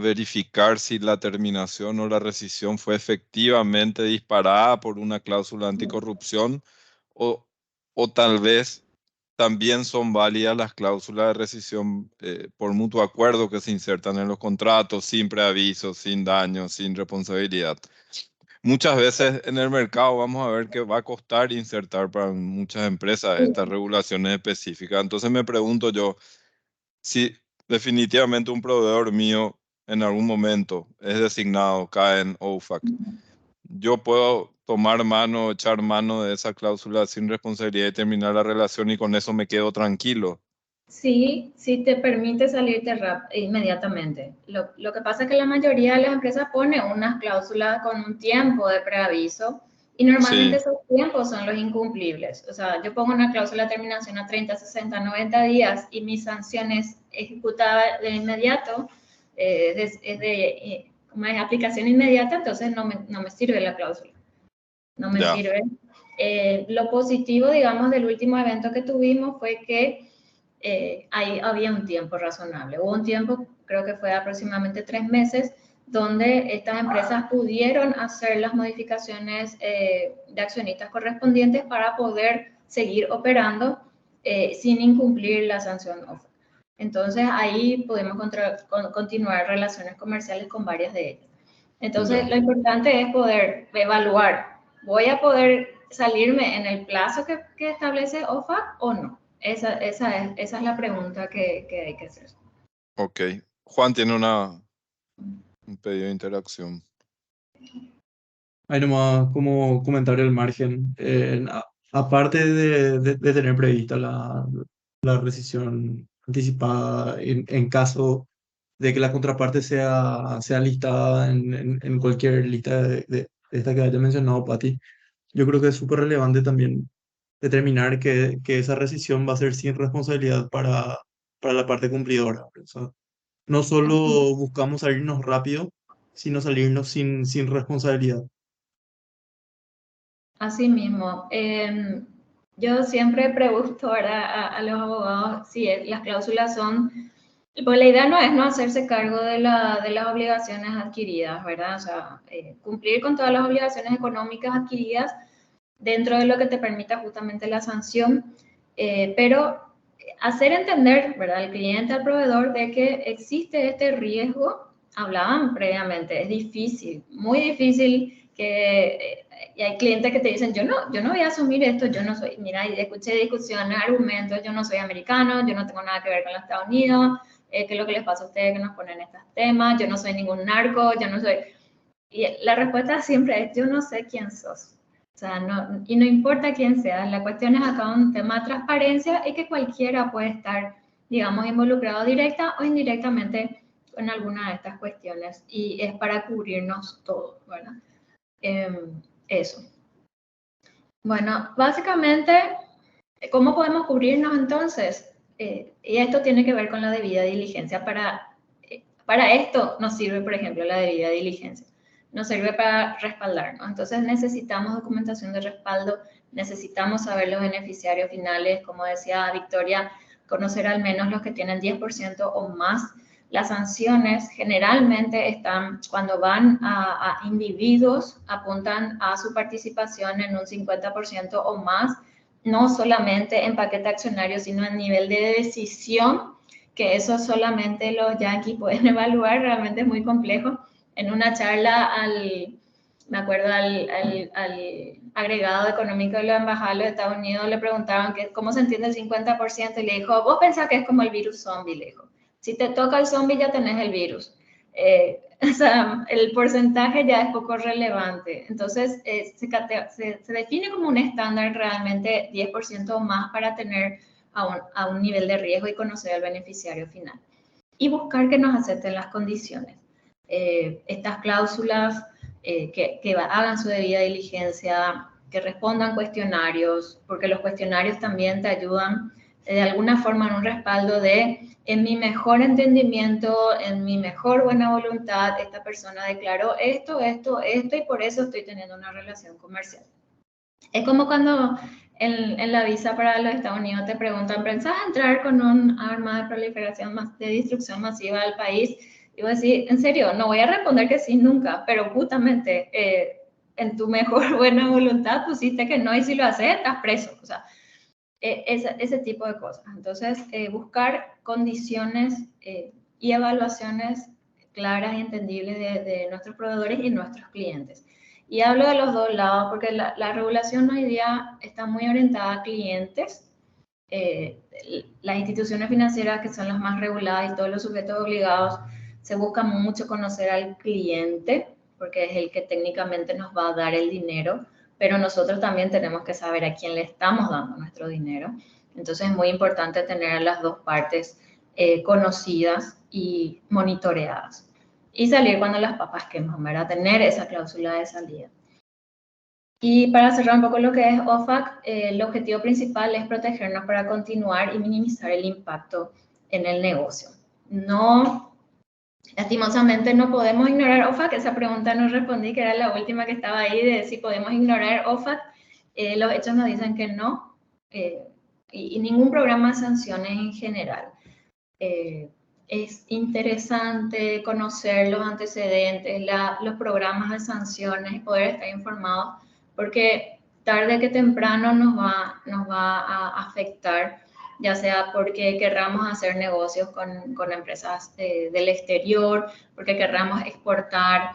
verificar si la terminación o la rescisión fue efectivamente disparada por una cláusula anticorrupción o tal vez también son válidas las cláusulas de rescisión por mutuo acuerdo que se insertan en los contratos, sin preaviso, sin daño, sin responsabilidad. Muchas veces en el mercado vamos a ver que va a costar insertar para muchas empresas estas regulaciones específicas. Entonces me pregunto yo, si definitivamente un proveedor mío en algún momento es designado, cae en OFAC, yo puedo tomar mano, echar mano de esa cláusula sin responsabilidad y terminar la relación y con eso me quedo tranquilo. Sí, sí te permite salirte inmediatamente. Lo que pasa es que la mayoría de las empresas pone unas cláusulas con un tiempo de preaviso y normalmente esos tiempos son los incumplibles. O sea, yo pongo una cláusula de terminación a 30, 60, 90 días y mi sanción es ejecutada de inmediato, como es aplicación inmediata, entonces no me sirve la cláusula. No me sirve. Lo positivo, digamos, del último evento que tuvimos fue que ahí había un tiempo razonable. Hubo un tiempo, creo que fue aproximadamente 3 meses, donde estas empresas pudieron hacer las modificaciones de accionistas correspondientes para poder seguir operando sin incumplir la sanción OFAC. Entonces, ahí pudimos continuar relaciones comerciales con varias de ellas. Entonces, lo importante es poder evaluar, ¿voy a poder salirme en el plazo que establece OFAC o no? Esa es la pregunta que hay que hacer. Ok. Juan tiene un pedido de interacción. Ahí nomás como comentario al margen, aparte de tener prevista la rescisión anticipada en caso de que la contraparte sea listada en cualquier lista de esta que haya mencionado, Pati, yo creo que es súper relevante también determinar que esa rescisión va a ser sin responsabilidad para la parte cumplidora. O sea, no solo buscamos salirnos rápido, sino salirnos sin responsabilidad. Así mismo. Yo siempre pregunto ahora a los abogados si las cláusulas son... Pues la idea no es no hacerse cargo de las obligaciones adquiridas, ¿verdad? O sea, cumplir con todas las obligaciones económicas adquiridas dentro de lo que te permita justamente la sanción, pero hacer entender, ¿verdad?, al cliente, al proveedor, de que existe este riesgo. Hablaban previamente, es difícil, muy difícil y hay clientes que te dicen, yo no voy a asumir esto, yo no soy, mira, y escuché discusiones, argumentos, yo no soy americano, yo no tengo nada que ver con los Estados Unidos, ¿qué es lo que les pasa a ustedes que nos ponen estos temas? Yo no soy ningún narco, yo no soy... Y la respuesta siempre es, yo no sé quién sos. O sea, no importa quién sea, la cuestión es acá un tema de transparencia y que cualquiera puede estar, digamos, involucrado directa o indirectamente en alguna de estas cuestiones y es para cubrirnos todo, ¿verdad? Eso. Bueno, básicamente, ¿cómo podemos cubrirnos entonces? Y esto tiene que ver con la debida diligencia. Para esto nos sirve, por ejemplo, la debida diligencia. Nos sirve para respaldarnos. Entonces necesitamos documentación de respaldo, necesitamos saber los beneficiarios finales, como decía Victoria, conocer al menos los que tienen 10% o más. Las sanciones generalmente están, cuando van a individuos, apuntan a su participación en un 50% o más, no solamente en paquete accionario, sino en nivel de decisión, que eso solamente los yanquis pueden evaluar, realmente es muy complejo. En una charla me acuerdo al agregado económico de la Embajada de los Estados Unidos le preguntaban cómo se entiende el 50% y le dijo, vos pensás que es como el virus zombie, le dijo. Si te toca el zombie ya tenés el virus. O sea, el porcentaje ya es poco relevante. Entonces, se define como un estándar realmente 10% o más para tener a un nivel de riesgo y conocer al beneficiario final. Y buscar que nos acepten las condiciones. Estas cláusulas que hagan su debida diligencia, que respondan cuestionarios, porque los cuestionarios también te ayudan de alguna forma en un respaldo en mi mejor entendimiento, en mi mejor buena voluntad, esta persona declaró esto, y por eso estoy teniendo una relación comercial. Es como cuando en la visa para los Estados Unidos te preguntan, ¿pensás entrar con un arma de proliferación, de destrucción masiva al país? Y vos decís, en serio, no voy a responder que sí nunca, pero justamente en tu mejor buena voluntad pusiste que no, y si lo haces, estás preso. O sea, ese tipo de cosas. Entonces, buscar condiciones y evaluaciones claras y entendibles de nuestros proveedores y nuestros clientes. Y hablo de los dos lados porque la regulación hoy día está muy orientada a clientes. Las instituciones financieras que son las más reguladas y todos los sujetos obligados, se busca mucho conocer al cliente porque es el que técnicamente nos va a dar el dinero, pero nosotros también tenemos que saber a quién le estamos dando nuestro dinero. Entonces es muy importante tener las dos partes conocidas y monitoreadas. Y salir cuando las papas queman, ¿verdad? Tener esa cláusula de salida. Y para cerrar un poco lo que es OFAC, el objetivo principal es protegernos para continuar y minimizar el impacto en el negocio. Lastimosamente no podemos ignorar OFAC, esa pregunta no respondí, que era la última que estaba ahí, de si podemos ignorar OFAC. Los hechos nos dicen que no, y ningún programa de sanciones en general. Es interesante conocer los antecedentes, los programas de sanciones y poder estar informados, porque tarde que temprano nos va a afectar, ya sea porque querramos hacer negocios con empresas del exterior, porque querramos exportar,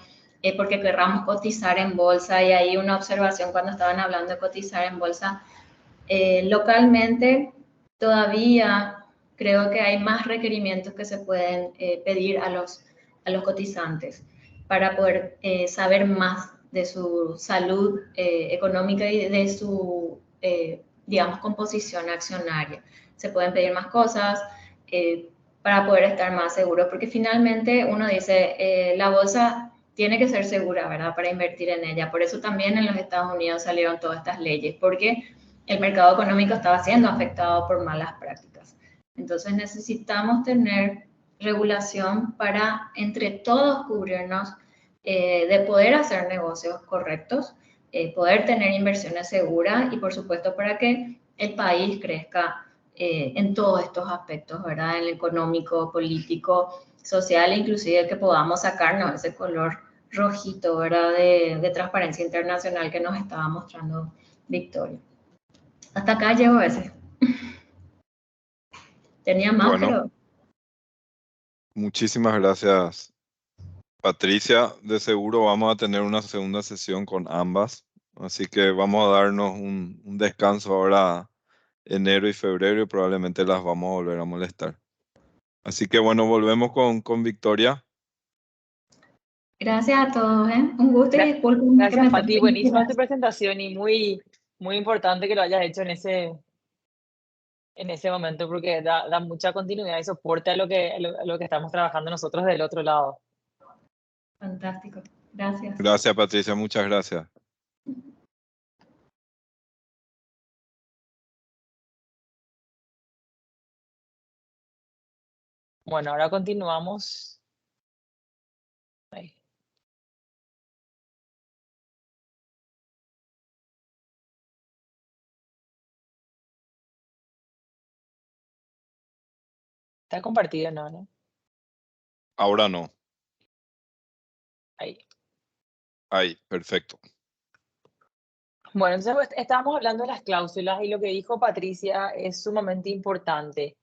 porque querramos cotizar en bolsa. Y ahí una observación cuando estaban hablando de cotizar en bolsa, localmente todavía creo que hay más requerimientos que se pueden pedir a los cotizantes para poder saber más de su salud económica y de su, digamos, composición accionaria. Se pueden pedir más cosas para poder estar más seguros, porque finalmente uno dice, la bolsa tiene que ser segura, ¿verdad?, para invertir en ella. Por eso también en los Estados Unidos salieron todas estas leyes, porque el mercado económico estaba siendo afectado por malas prácticas. Entonces necesitamos tener regulación para entre todos cubrirnos de poder hacer negocios correctos, poder tener inversiones seguras y por supuesto para que el país crezca en todos estos aspectos, ¿verdad? En el económico, político, social, inclusive que podamos sacarnos ese color rojito, ¿verdad? De transparencia internacional que nos estaba mostrando Victoria. Hasta acá llego ese. Tenía más, Bueno, pero... Muchísimas gracias, Patricia. De seguro vamos a tener una segunda sesión con ambas, así que vamos a darnos un descanso ahora, enero y febrero, y probablemente las vamos a volver a molestar. Así que bueno, volvemos con Victoria. Gracias a todos, ¿eh? Un gusto y disculpen. Gracias, Pati. Buenísima tu presentación y muy importante que lo hayas hecho en ese momento, porque da mucha continuidad y soporte a lo que estamos trabajando nosotros del otro lado. Fantástico. Gracias. Gracias, Patricia. Muchas gracias. Bueno, ahora continuamos. Ahí. Está compartido, ¿no? Ahora no. Ahí. Ahí, perfecto. Bueno, entonces pues, estábamos hablando de las cláusulas y lo que dijo Patricia es sumamente importante.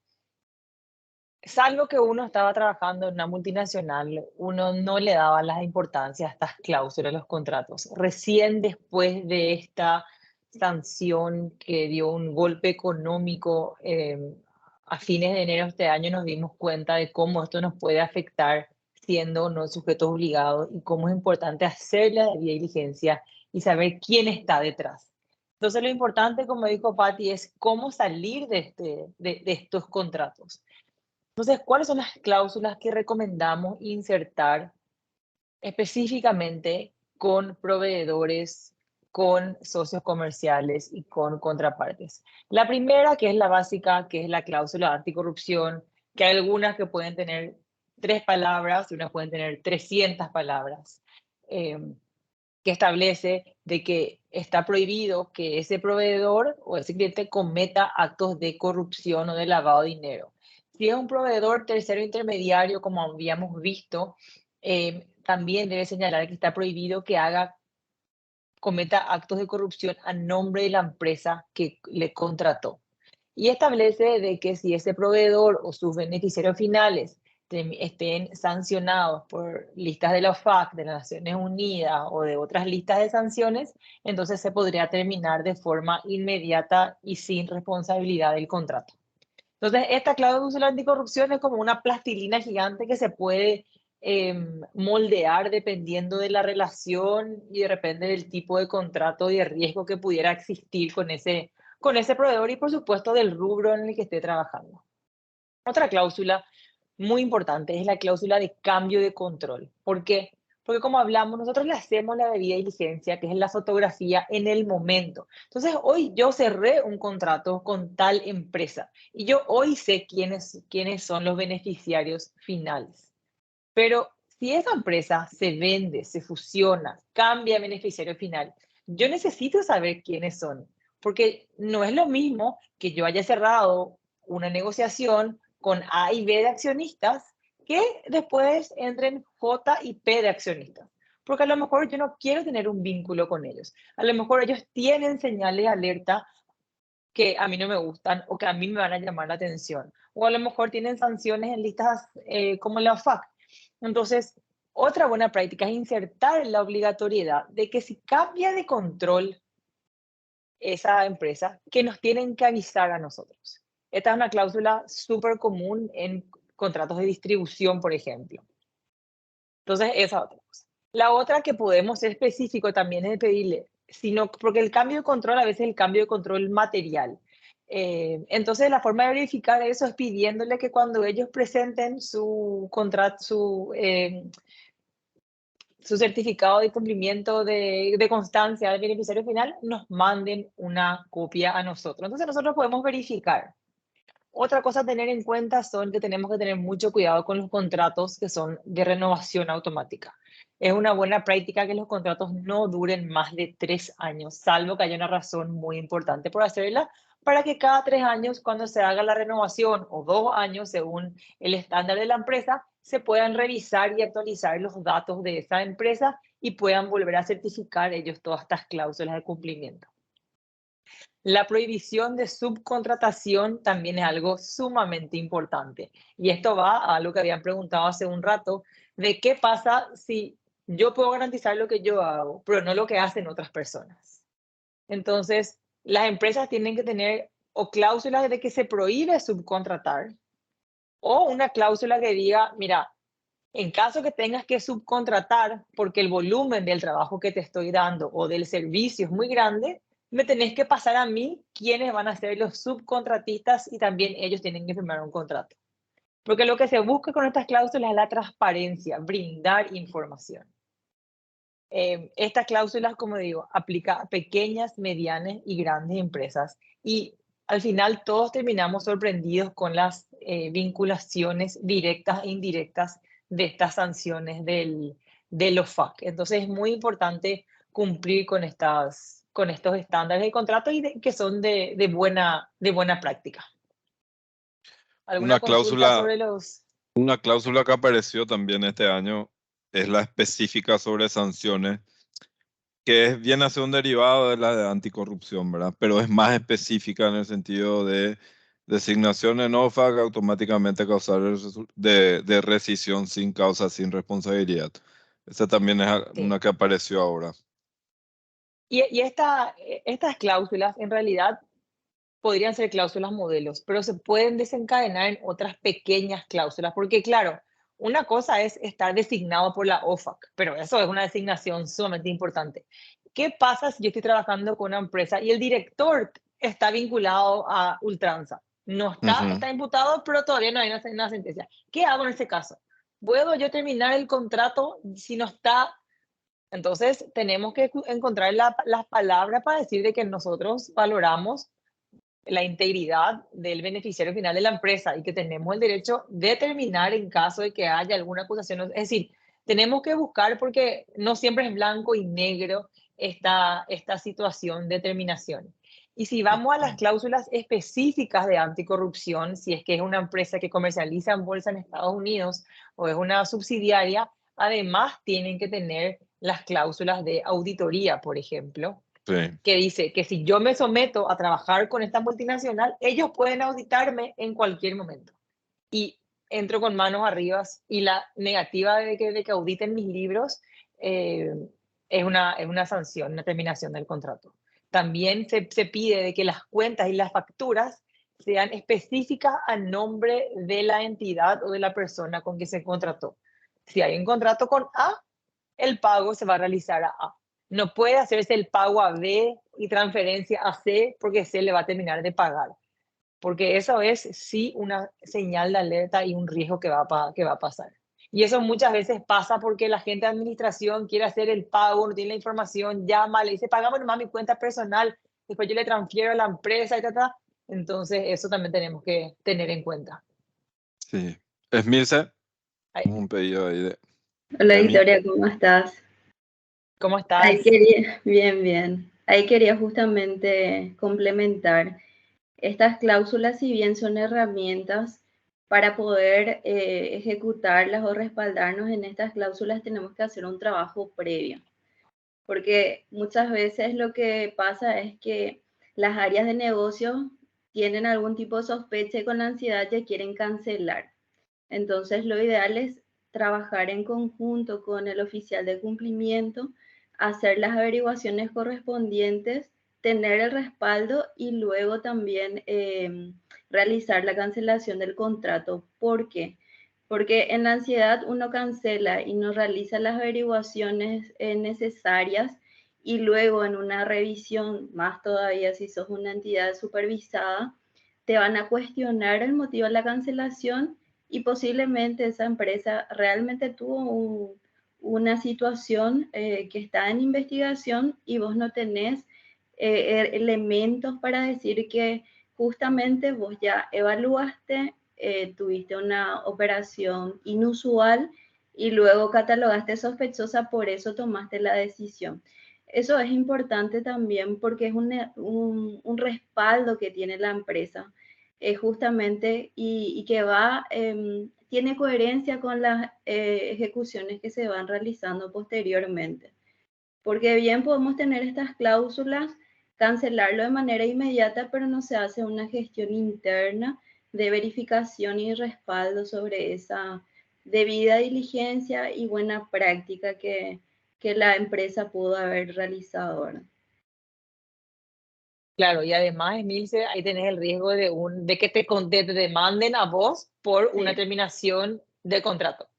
Salvo que uno estaba trabajando en una multinacional, uno no le daba la importancia a estas cláusulas, los contratos. Recién después de esta sanción que dio un golpe económico a fines de enero de este año, nos dimos cuenta de cómo esto nos puede afectar siendo no sujetos obligados y cómo es importante hacer la debida diligencia y saber quién está detrás. Entonces lo importante, como dijo Patti, es cómo salir de estos contratos. Entonces, ¿cuáles son las cláusulas que recomendamos insertar específicamente con proveedores, con socios comerciales y con contrapartes? La primera, que es la básica, que es la cláusula anticorrupción, que hay algunas que pueden tener 3 palabras y unas pueden tener 300 palabras, que establece de que está prohibido que ese proveedor o ese cliente cometa actos de corrupción o de lavado de dinero. Si es un proveedor tercero intermediario, como habíamos visto, también debe señalar que está prohibido que cometa actos de corrupción a nombre de la empresa que le contrató. y establece de que si ese proveedor o sus beneficiarios finales estén sancionados por listas de la OFAC, de las Naciones Unidas o de otras listas de sanciones, entonces se podría terminar de forma inmediata y sin responsabilidad del contrato. Entonces, esta cláusula anticorrupción es como una plastilina gigante que se puede moldear dependiendo de la relación y de repente del tipo de contrato y de riesgo que pudiera existir con ese proveedor y, por supuesto, del rubro en el que esté trabajando. Otra cláusula muy importante es la cláusula de cambio de control. ¿Por qué? Porque como hablamos, nosotros le hacemos la debida diligencia, que es la fotografía en el momento. Entonces, hoy yo cerré un contrato con tal empresa y yo hoy sé quiénes son los beneficiarios finales. Pero si esa empresa se vende, se fusiona, cambia de beneficiario final, yo necesito saber quiénes son, porque no es lo mismo que yo haya cerrado una negociación con A y B de accionistas que después entren J y P de accionistas. Porque a lo mejor yo no quiero tener un vínculo con ellos. A lo mejor ellos tienen señales de alerta que a mí no me gustan o que a mí me van a llamar la atención. O a lo mejor tienen sanciones en listas como la OFAC. Entonces, otra buena práctica es insertar la obligatoriedad de que si cambia de control esa empresa, que nos tienen que avisar a nosotros. Esta es una cláusula súper común en contratos de distribución, por ejemplo. Entonces, esa otra cosa. La otra que podemos ser específico también es pedirle, porque el cambio de control a veces es el cambio de control material. Entonces, la forma de verificar eso es pidiéndole que cuando ellos presenten su contrato, su certificado de cumplimiento de constancia del beneficiario final, nos manden una copia a nosotros. Entonces, nosotros podemos verificar. Otra cosa a tener en cuenta son que tenemos que tener mucho cuidado con los contratos que son de renovación automática. Es una buena práctica que los contratos no duren más de 3 años, salvo que haya una razón muy importante por hacerla, para que cada 3 años, cuando se haga la renovación, o 2 años, según el estándar de la empresa, se puedan revisar y actualizar los datos de esa empresa y puedan volver a certificar ellos todas estas cláusulas de cumplimiento. La prohibición de subcontratación también es algo sumamente importante. Y esto va a lo que habían preguntado hace un rato, de qué pasa si yo puedo garantizar lo que yo hago, pero no lo que hacen otras personas. Entonces, las empresas tienen que tener o cláusulas de que se prohíbe subcontratar, o una cláusula que diga, mira, en caso que tengas que subcontratar porque el volumen del trabajo que te estoy dando o del servicio es muy grande, me tenés que pasar a mí quiénes van a ser los subcontratistas y también ellos tienen que firmar un contrato. Porque lo que se busca con estas cláusulas es la transparencia, brindar información. Estas cláusulas, como digo, aplica a pequeñas, medianas y grandes empresas y al final todos terminamos sorprendidos con las vinculaciones directas e indirectas de estas sanciones del OFAC. Entonces es muy importante cumplir con estos estándares de contrato y que son de buena práctica. ¿Alguna consulta sobre los...? Una cláusula que apareció también este año es la específica sobre sanciones, que viene a ser un derivado de la de anticorrupción, ¿verdad? Pero es más específica en el sentido de designación en OFAC automáticamente causar de rescisión sin causa, sin responsabilidad. Esa también es una que apareció ahora. Y estas cláusulas en realidad podrían ser cláusulas modelos, pero se pueden desencadenar en otras pequeñas cláusulas, porque claro, una cosa es estar designado por la OFAC, pero eso es una designación sumamente importante. ¿Qué pasa si yo estoy trabajando con una empresa y el director está vinculado a ultranza? No está imputado, pero todavía no hay una sentencia. ¿Qué hago en ese caso? ¿Puedo yo terminar el contrato si no está? Entonces, tenemos que encontrar las palabras para decir de que nosotros valoramos la integridad del beneficiario final de la empresa y que tenemos el derecho de terminar en caso de que haya alguna acusación. Es decir, tenemos que buscar, porque no siempre es blanco y negro esta situación de terminación. Y si vamos a las cláusulas específicas de anticorrupción, si es que es una empresa que comercializa en bolsa en Estados Unidos o es una subsidiaria, además tienen que tener las cláusulas de auditoría, por ejemplo, Sí. que dice que si yo me someto a trabajar con esta multinacional, ellos pueden auditarme en cualquier momento. Y entro con manos arriba y la negativa de que auditen mis libros es una sanción, una terminación del contrato. También se pide de que las cuentas y las facturas sean específicas a nombre de la entidad o de la persona con que se contrató. Si hay un contrato con A, el pago se va a realizar a A. No puede hacerse el pago a B y transferencia a C porque C le va a terminar de pagar. Porque eso es sí una señal de alerta y un riesgo que va a pasar. Y eso muchas veces pasa porque la gente de administración quiere hacer el pago, no tiene la información, llama, le dice, pagamos nomás mi cuenta personal, después yo le transfiero a la empresa y tal. Entonces, eso también tenemos que tener en cuenta. Sí. Esmilce, Ahí. un pedido ahí de... Hola Emi. Victoria, ¿cómo estás? ¿Cómo estás? Ahí quería, bien. Ahí quería justamente complementar. Estas cláusulas, si bien son herramientas para poder ejecutarlas o respaldarnos en estas cláusulas, tenemos que hacer un trabajo previo. Porque muchas veces lo que pasa es que las áreas de negocio tienen algún tipo de sospecha y con ansiedad ya quieren cancelar. Entonces, lo ideal es trabajar en conjunto con el oficial de cumplimiento, hacer las averiguaciones correspondientes, tener el respaldo y luego también realizar la cancelación del contrato. ¿Por qué? Porque en la ansiedad uno cancela y no realiza las averiguaciones necesarias y luego en una revisión, más todavía si sos una entidad supervisada, te van a cuestionar el motivo de la cancelación y posiblemente esa empresa realmente tuvo una situación que está en investigación y vos no tenés elementos para decir que justamente vos ya evaluaste, tuviste una operación inusual y luego catalogaste sospechosa, por eso tomaste la decisión. Eso es importante también porque es un respaldo que tiene la empresa. Justamente y que tiene coherencia con las ejecuciones que se van realizando posteriormente. Porque bien podemos tener estas cláusulas, cancelarlo de manera inmediata, pero no se hace una gestión interna de verificación y respaldo sobre esa debida diligencia y buena práctica que la empresa pudo haber realizado, ¿verdad? Claro, y además, Emilce, ahí tenés el riesgo de que te demanden a vos por una terminación de contrato.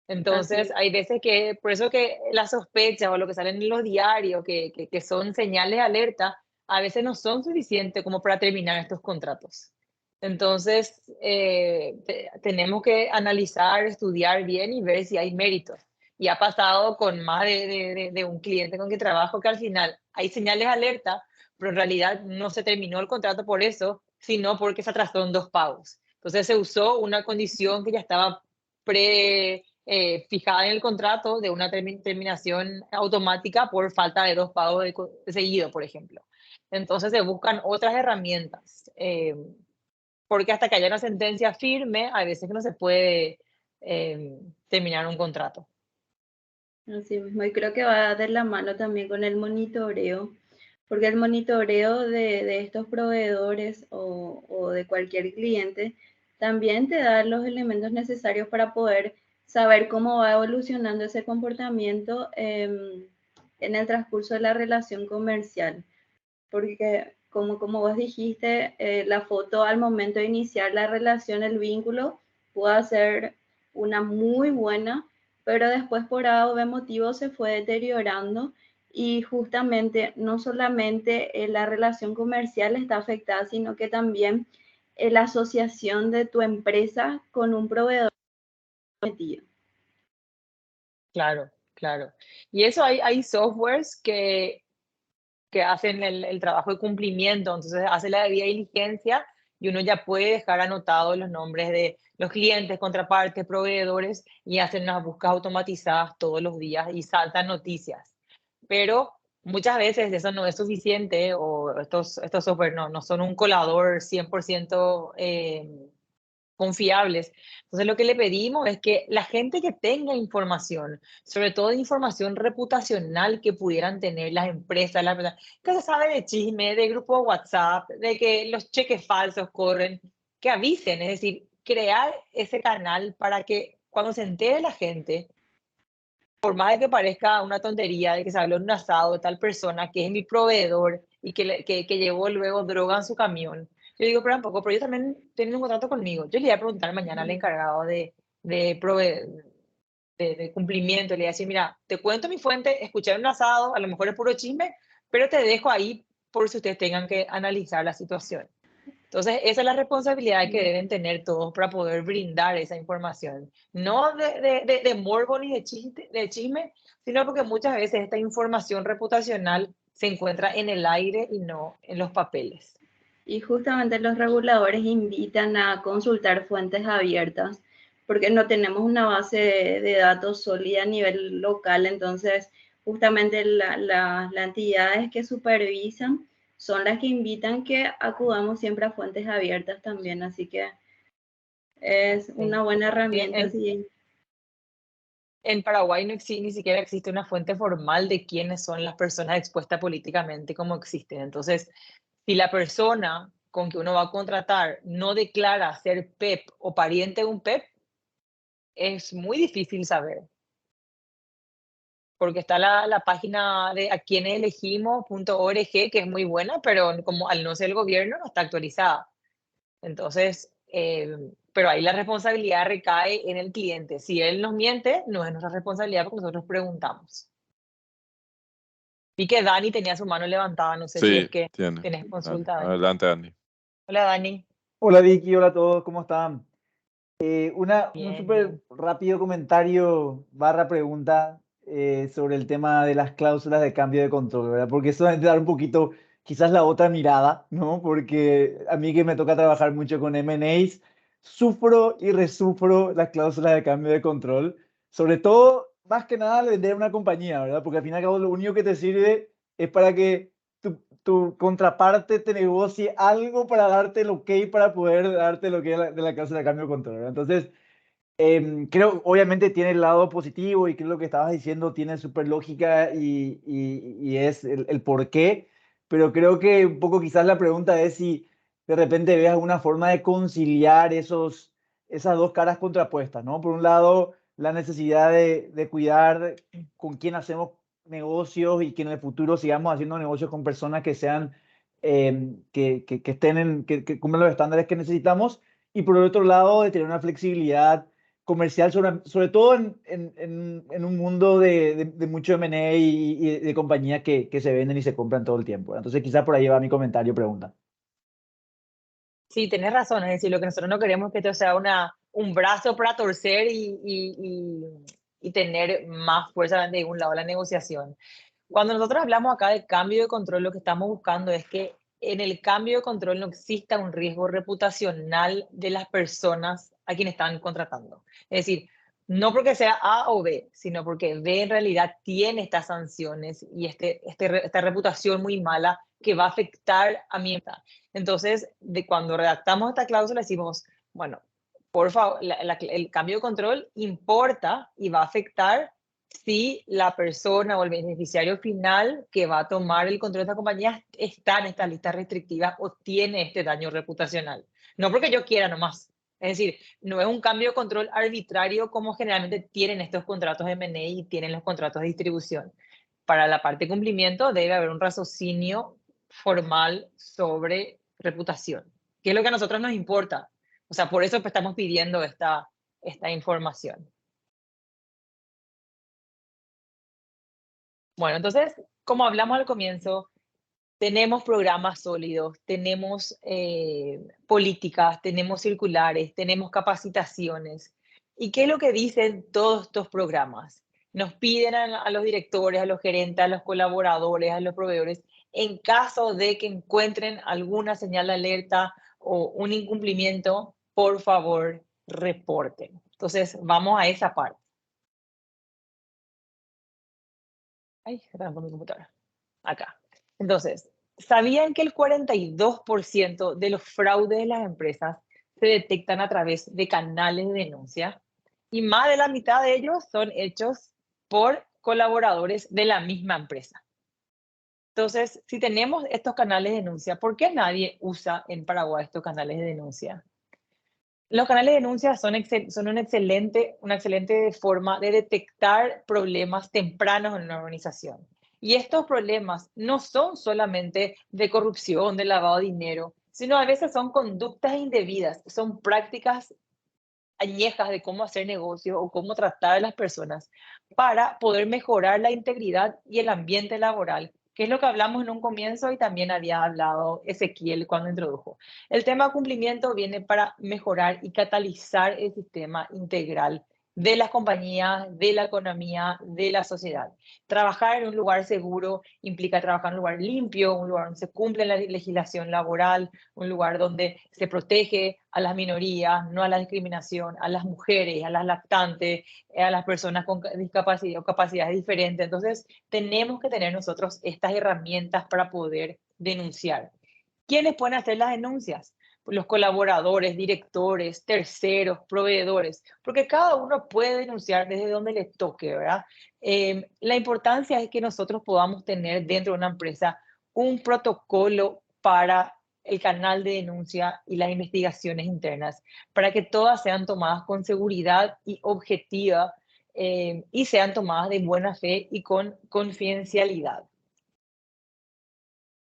Entonces, hay veces que, por eso que las sospechas o lo que salen en los diarios, que son señales de alerta, a veces no son suficientes como para terminar estos contratos. Entonces, tenemos que analizar, estudiar bien y ver si hay méritos. Y ha pasado con más de un cliente con que trabajo que al final hay señales de alerta, pero en realidad no se terminó el contrato por eso, sino porque se atrasaron 2 pagos. Entonces se usó una condición que ya estaba fijada en el contrato de una terminación automática por falta de 2 pagos de seguido, por ejemplo. Entonces se buscan otras herramientas, porque hasta que haya una sentencia firme, a veces que no se puede terminar un contrato. Así mismo, y creo que va de la mano también con el monitoreo, porque el monitoreo de estos proveedores o de cualquier cliente también te da los elementos necesarios para poder saber cómo va evolucionando ese comportamiento en el transcurso de la relación comercial. Porque como vos dijiste, la foto al momento de iniciar la relación, el vínculo, puede ser una muy buena, pero después por A o B motivo se fue deteriorando y justamente no solamente la relación comercial está afectada, sino que también la asociación de tu empresa con un proveedor. Claro, claro. Y eso hay softwares que hacen el trabajo de cumplimiento, entonces hace la debida diligencia y uno ya puede dejar anotados los nombres de los clientes, contrapartes, proveedores y hacen unas búsquedas automatizadas todos los días y saltan noticias. Pero muchas veces eso no es suficiente o estos software no son un colador 100% confiables. Entonces lo que le pedimos es que la gente que tenga información, sobre todo información reputacional que pudieran tener las empresas, que se sabe de chisme, de grupo de WhatsApp, de que los cheques falsos corren, que avisen, es decir, crear ese canal para que cuando se entere la gente, por más de que parezca una tontería de que se habló en un asado de tal persona que es mi proveedor y que llevó luego droga en su camión, yo digo, pero tampoco, pero ellos también tienen un contrato conmigo. Yo le voy a preguntar mañana al encargado de cumplimiento, le voy a decir, mira, te cuento mi fuente, escuché un asado, a lo mejor es puro chisme, pero te dejo ahí por si ustedes tengan que analizar la situación. Entonces, esa es la responsabilidad que deben tener todos para poder brindar esa información. No de morbo ni de chisme, sino porque muchas veces esta información reputacional se encuentra en el aire y no en los papeles. Y justamente los reguladores invitan a consultar fuentes abiertas, porque no tenemos una base de datos sólida a nivel local, entonces justamente las entidades que supervisan son las que invitan que acudamos siempre a fuentes abiertas también, así que es una buena herramienta. En Paraguay no existe, ni siquiera existe una fuente formal de quiénes son las personas expuestas políticamente como existen. Entonces, si la persona con que uno va a contratar no declara ser PEP o pariente de un PEP, es muy difícil saber. Porque está la página de a quienes elegimos.org, que es muy buena, pero como al no ser el gobierno, no está actualizada. Entonces, pero ahí la responsabilidad recae en el cliente. Si él nos miente, no es nuestra responsabilidad porque nosotros preguntamos. Vi que Dani tenía su mano levantada, no sé si es que tiene. tenés consulta. Dani. Adelante, Dani. Hola, Dani. Hola Vicky, hola a todos, ¿cómo están? Un Bien, súper bien. rápido comentario / pregunta sobre el tema de las cláusulas de cambio de control, ¿verdad? Porque eso es dar un poquito, quizás la otra mirada, ¿no? Porque a mí que me toca trabajar mucho con M&As, sufro y resufro las cláusulas de cambio de control, sobre todo, más que nada, al vender una compañía, ¿verdad? Porque al fin y al cabo lo único que te sirve es para que tu contraparte te negocie algo para darte el ok para poder darte lo que es de la cláusula de cambio de control, ¿verdad? Entonces, creo, obviamente tiene el lado positivo y creo lo que estabas diciendo tiene súper lógica y es el por qué, pero creo que un poco quizás la pregunta es si de repente ves alguna forma de conciliar esas dos caras contrapuestas, ¿no? Por un lado, la necesidad de cuidar con quién hacemos negocios y que en el futuro sigamos haciendo negocios con personas que sean, que que cumplan los estándares que necesitamos, y por el otro lado, de tener una flexibilidad comercial, sobre todo en un mundo de mucho M&A y de compañías que se venden y se compran todo el tiempo. Entonces, quizás por ahí va mi comentario, pregunta. Sí, tenés razón, es decir, lo que nosotros no queremos es que esto sea un brazo para torcer y tener más fuerza de un lado de la negociación. Cuando nosotros hablamos acá de cambio de control, lo que estamos buscando es que en el cambio de control no exista un riesgo reputacional de las personas a quienes están contratando. Es decir, no porque sea A o B, sino porque B en realidad tiene estas sanciones y esta reputación muy mala que va a afectar a mi empresa. Entonces, cuando redactamos esta cláusula decimos, bueno, por favor, el cambio de control importa y va a afectar si la persona o el beneficiario final que va a tomar el control de esta compañía está en estas listas restrictivas o tiene este daño reputacional. No porque yo quiera nomás. Es decir, no es un cambio de control arbitrario como generalmente tienen estos contratos de M&A y tienen los contratos de distribución. Para la parte de cumplimiento debe haber un raciocinio formal sobre reputación, que es lo que a nosotros nos importa. O sea, por eso estamos pidiendo esta información. Bueno, entonces, como hablamos al comienzo, tenemos programas sólidos, tenemos políticas, tenemos circulares, tenemos capacitaciones. ¿Y qué es lo que dicen todos estos programas? Nos piden a los directores, a los gerentes, a los colaboradores, a los proveedores, en caso de que encuentren alguna señal de alerta o un incumplimiento, por favor, reporten. Entonces, vamos a esa parte. Ay, está con mi computadora. Acá. Entonces, ¿sabían que el 42% de los fraudes de las empresas se detectan a través de canales de denuncia y más de la mitad de ellos son hechos por colaboradores de la misma empresa. Entonces, si tenemos estos canales de denuncia, ¿por qué nadie usa en Paraguay estos canales de denuncia? Los canales de denuncia son una excelente forma de detectar problemas tempranos en una organización. Y estos problemas no son solamente de corrupción, de lavado de dinero, sino a veces son conductas indebidas, son prácticas añejas de cómo hacer negocio o cómo tratar a las personas para poder mejorar la integridad y el ambiente laboral, que es lo que hablamos en un comienzo y también había hablado Ezequiel cuando introdujo. El tema de cumplimiento viene para mejorar y catalizar el sistema integral de las compañías, de la economía, de la sociedad. Trabajar en un lugar seguro implica trabajar en un lugar limpio, un lugar donde se cumple la legislación laboral, un lugar donde se protege a las minorías, no a la discriminación, a las mujeres, a las lactantes, a las personas con discapacidad o capacidades diferentes. Entonces, tenemos que tener nosotros estas herramientas para poder denunciar. ¿Quiénes pueden hacer las denuncias? Los colaboradores, directores, terceros, proveedores, porque cada uno puede denunciar desde donde le toque, ¿verdad? La importancia es que nosotros podamos tener dentro de una empresa un protocolo para el canal de denuncia y las investigaciones internas, para que todas sean tomadas con seguridad y objetiva y sean tomadas de buena fe y con confidencialidad.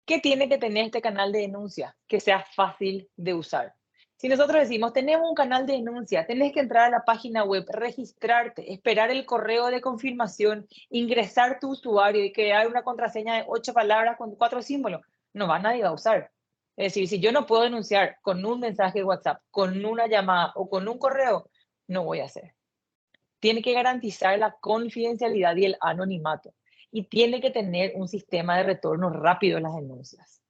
¿Qué tiene que tener este canal de denuncia? Que sea fácil de usar. Si nosotros decimos, tenemos un canal de denuncia, tenés que entrar a la página web, registrarte, esperar el correo de confirmación, ingresar tu usuario y crear una contraseña de 8 palabras con 4 símbolos, no va nadie a usar. Es decir, si yo no puedo denunciar con un mensaje de WhatsApp, con una llamada o con un correo, no voy a hacer. Tiene que garantizar la confidencialidad y el anonimato. Y tiene que tener un sistema de retorno rápido en las denuncias.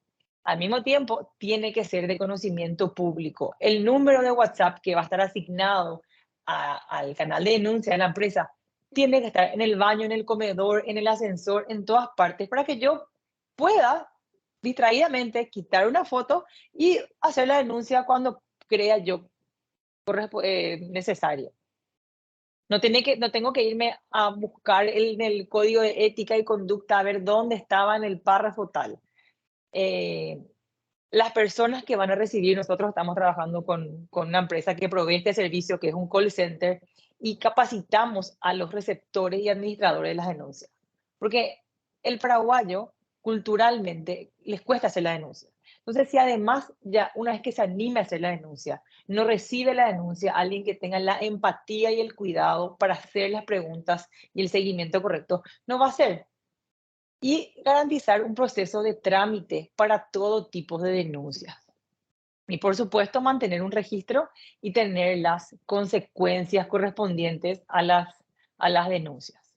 Al mismo tiempo, tiene que ser de conocimiento público. El número de WhatsApp que va a estar asignado al canal de denuncia de la empresa tiene que estar en el baño, en el comedor, en el ascensor, en todas partes, para que yo pueda distraídamente quitar una foto y hacer la denuncia cuando crea yo necesario. No tengo que irme a buscar en el código de ética y conducta a ver dónde estaba en el párrafo tal. Las personas que van a recibir, nosotros estamos trabajando con una empresa que provee este servicio, que es un call center, y capacitamos a los receptores y administradores de las denuncias. Porque el paraguayo, culturalmente, les cuesta hacer la denuncia. Entonces, si además, ya una vez que se anime a hacer la denuncia, no recibe la denuncia alguien que tenga la empatía y el cuidado para hacer las preguntas y el seguimiento correcto, no va a hacer. Y garantizar un proceso de trámite para todo tipo de denuncias. Y por supuesto, mantener un registro y tener las consecuencias correspondientes a las denuncias.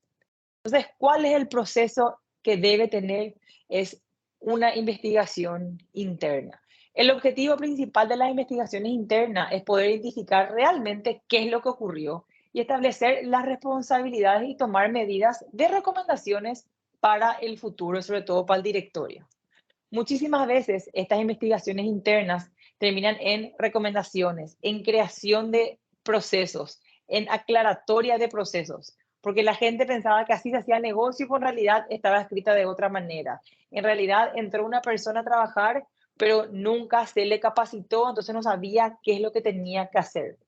Entonces, ¿cuál es el proceso que debe tener? Es una investigación interna. El objetivo principal de las investigaciones internas es poder identificar realmente qué es lo que ocurrió y establecer las responsabilidades y tomar medidas de recomendaciones para el futuro, sobre todo para el directorio. Muchísimas veces estas investigaciones internas terminan en recomendaciones, en creación de procesos, en aclaratoria de procesos, porque la gente pensaba que así se hacía negocio y en realidad estaba escrita de otra manera. En realidad entró una persona a trabajar, pero nunca se le capacitó, entonces no sabía qué es lo que tenía que hacer.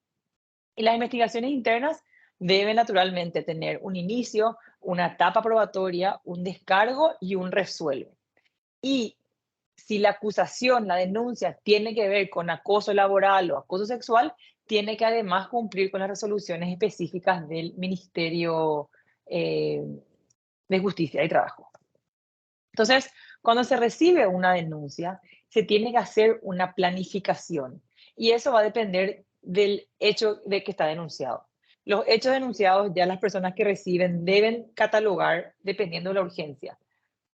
Y las investigaciones internas deben naturalmente tener un inicio, una etapa probatoria, un descargo y un resuelve. Y si la acusación, la denuncia, tiene que ver con acoso laboral o acoso sexual, tiene que además cumplir con las resoluciones específicas del Ministerio de Justicia y Trabajo. Entonces, cuando se recibe una denuncia, se tiene que hacer una planificación y eso va a depender del hecho de que está denunciado. Los hechos denunciados ya las personas que reciben deben catalogar dependiendo de la urgencia.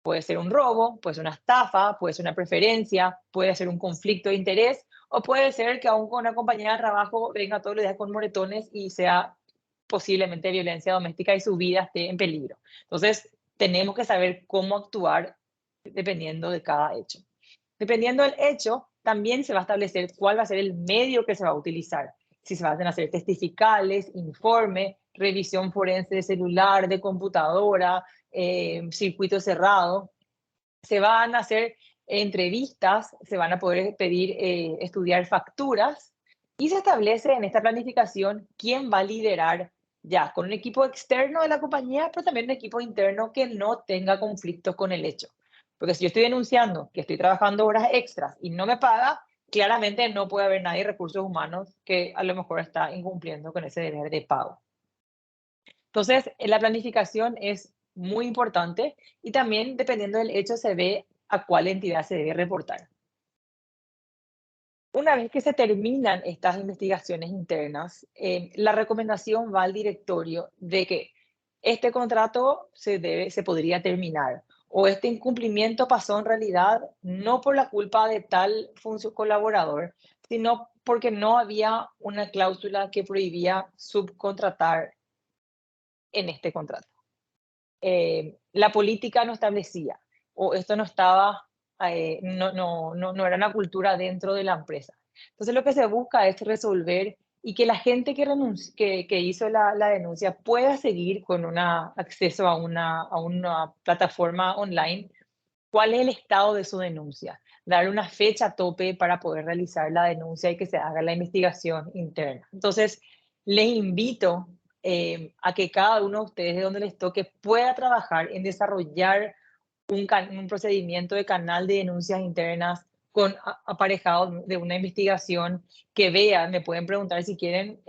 Puede ser un robo, puede ser una estafa, puede ser una preferencia, puede ser un conflicto de interés o puede ser que aún con una compañera de trabajo venga todos los días con moretones y sea posiblemente violencia doméstica y su vida esté en peligro. Entonces, tenemos que saber cómo actuar dependiendo de cada hecho. Dependiendo del hecho, también se va a establecer cuál va a ser el medio que se va a utilizar. Si se van a hacer testificales, informe, revisión forense de celular, de computadora, circuito cerrado. Se van a hacer entrevistas, se van a poder pedir, estudiar facturas, y se establece en esta planificación quién va a liderar ya con un equipo externo de la compañía, pero también un equipo interno que no tenga conflictos con el hecho. Porque si yo estoy denunciando que estoy trabajando horas extras y no me paga, claramente no puede haber nadie de recursos humanos que a lo mejor está incumpliendo con ese deber de pago. Entonces, la planificación es muy importante y también, dependiendo del hecho, se ve a cuál entidad se debe reportar. Una vez que se terminan estas investigaciones internas, la recomendación va al directorio de que este contrato se podría terminar, o este incumplimiento pasó en realidad no por la culpa de tal colaborador, sino porque no había una cláusula que prohibía subcontratar en este contrato. La política no establecía, o esto no estaba, no era una cultura dentro de la empresa. Entonces lo que se busca es resolver y que la gente que hizo la denuncia pueda seguir con acceso a una plataforma online. ¿Cuál es el estado de su denuncia? Dar una fecha tope para poder realizar la denuncia y que se haga la investigación interna. Entonces, les invito a que cada uno de ustedes, de donde les toque, pueda trabajar en desarrollar un procedimiento de canal de denuncias internas aparejado de una investigación que vean. Me pueden preguntar si quieren,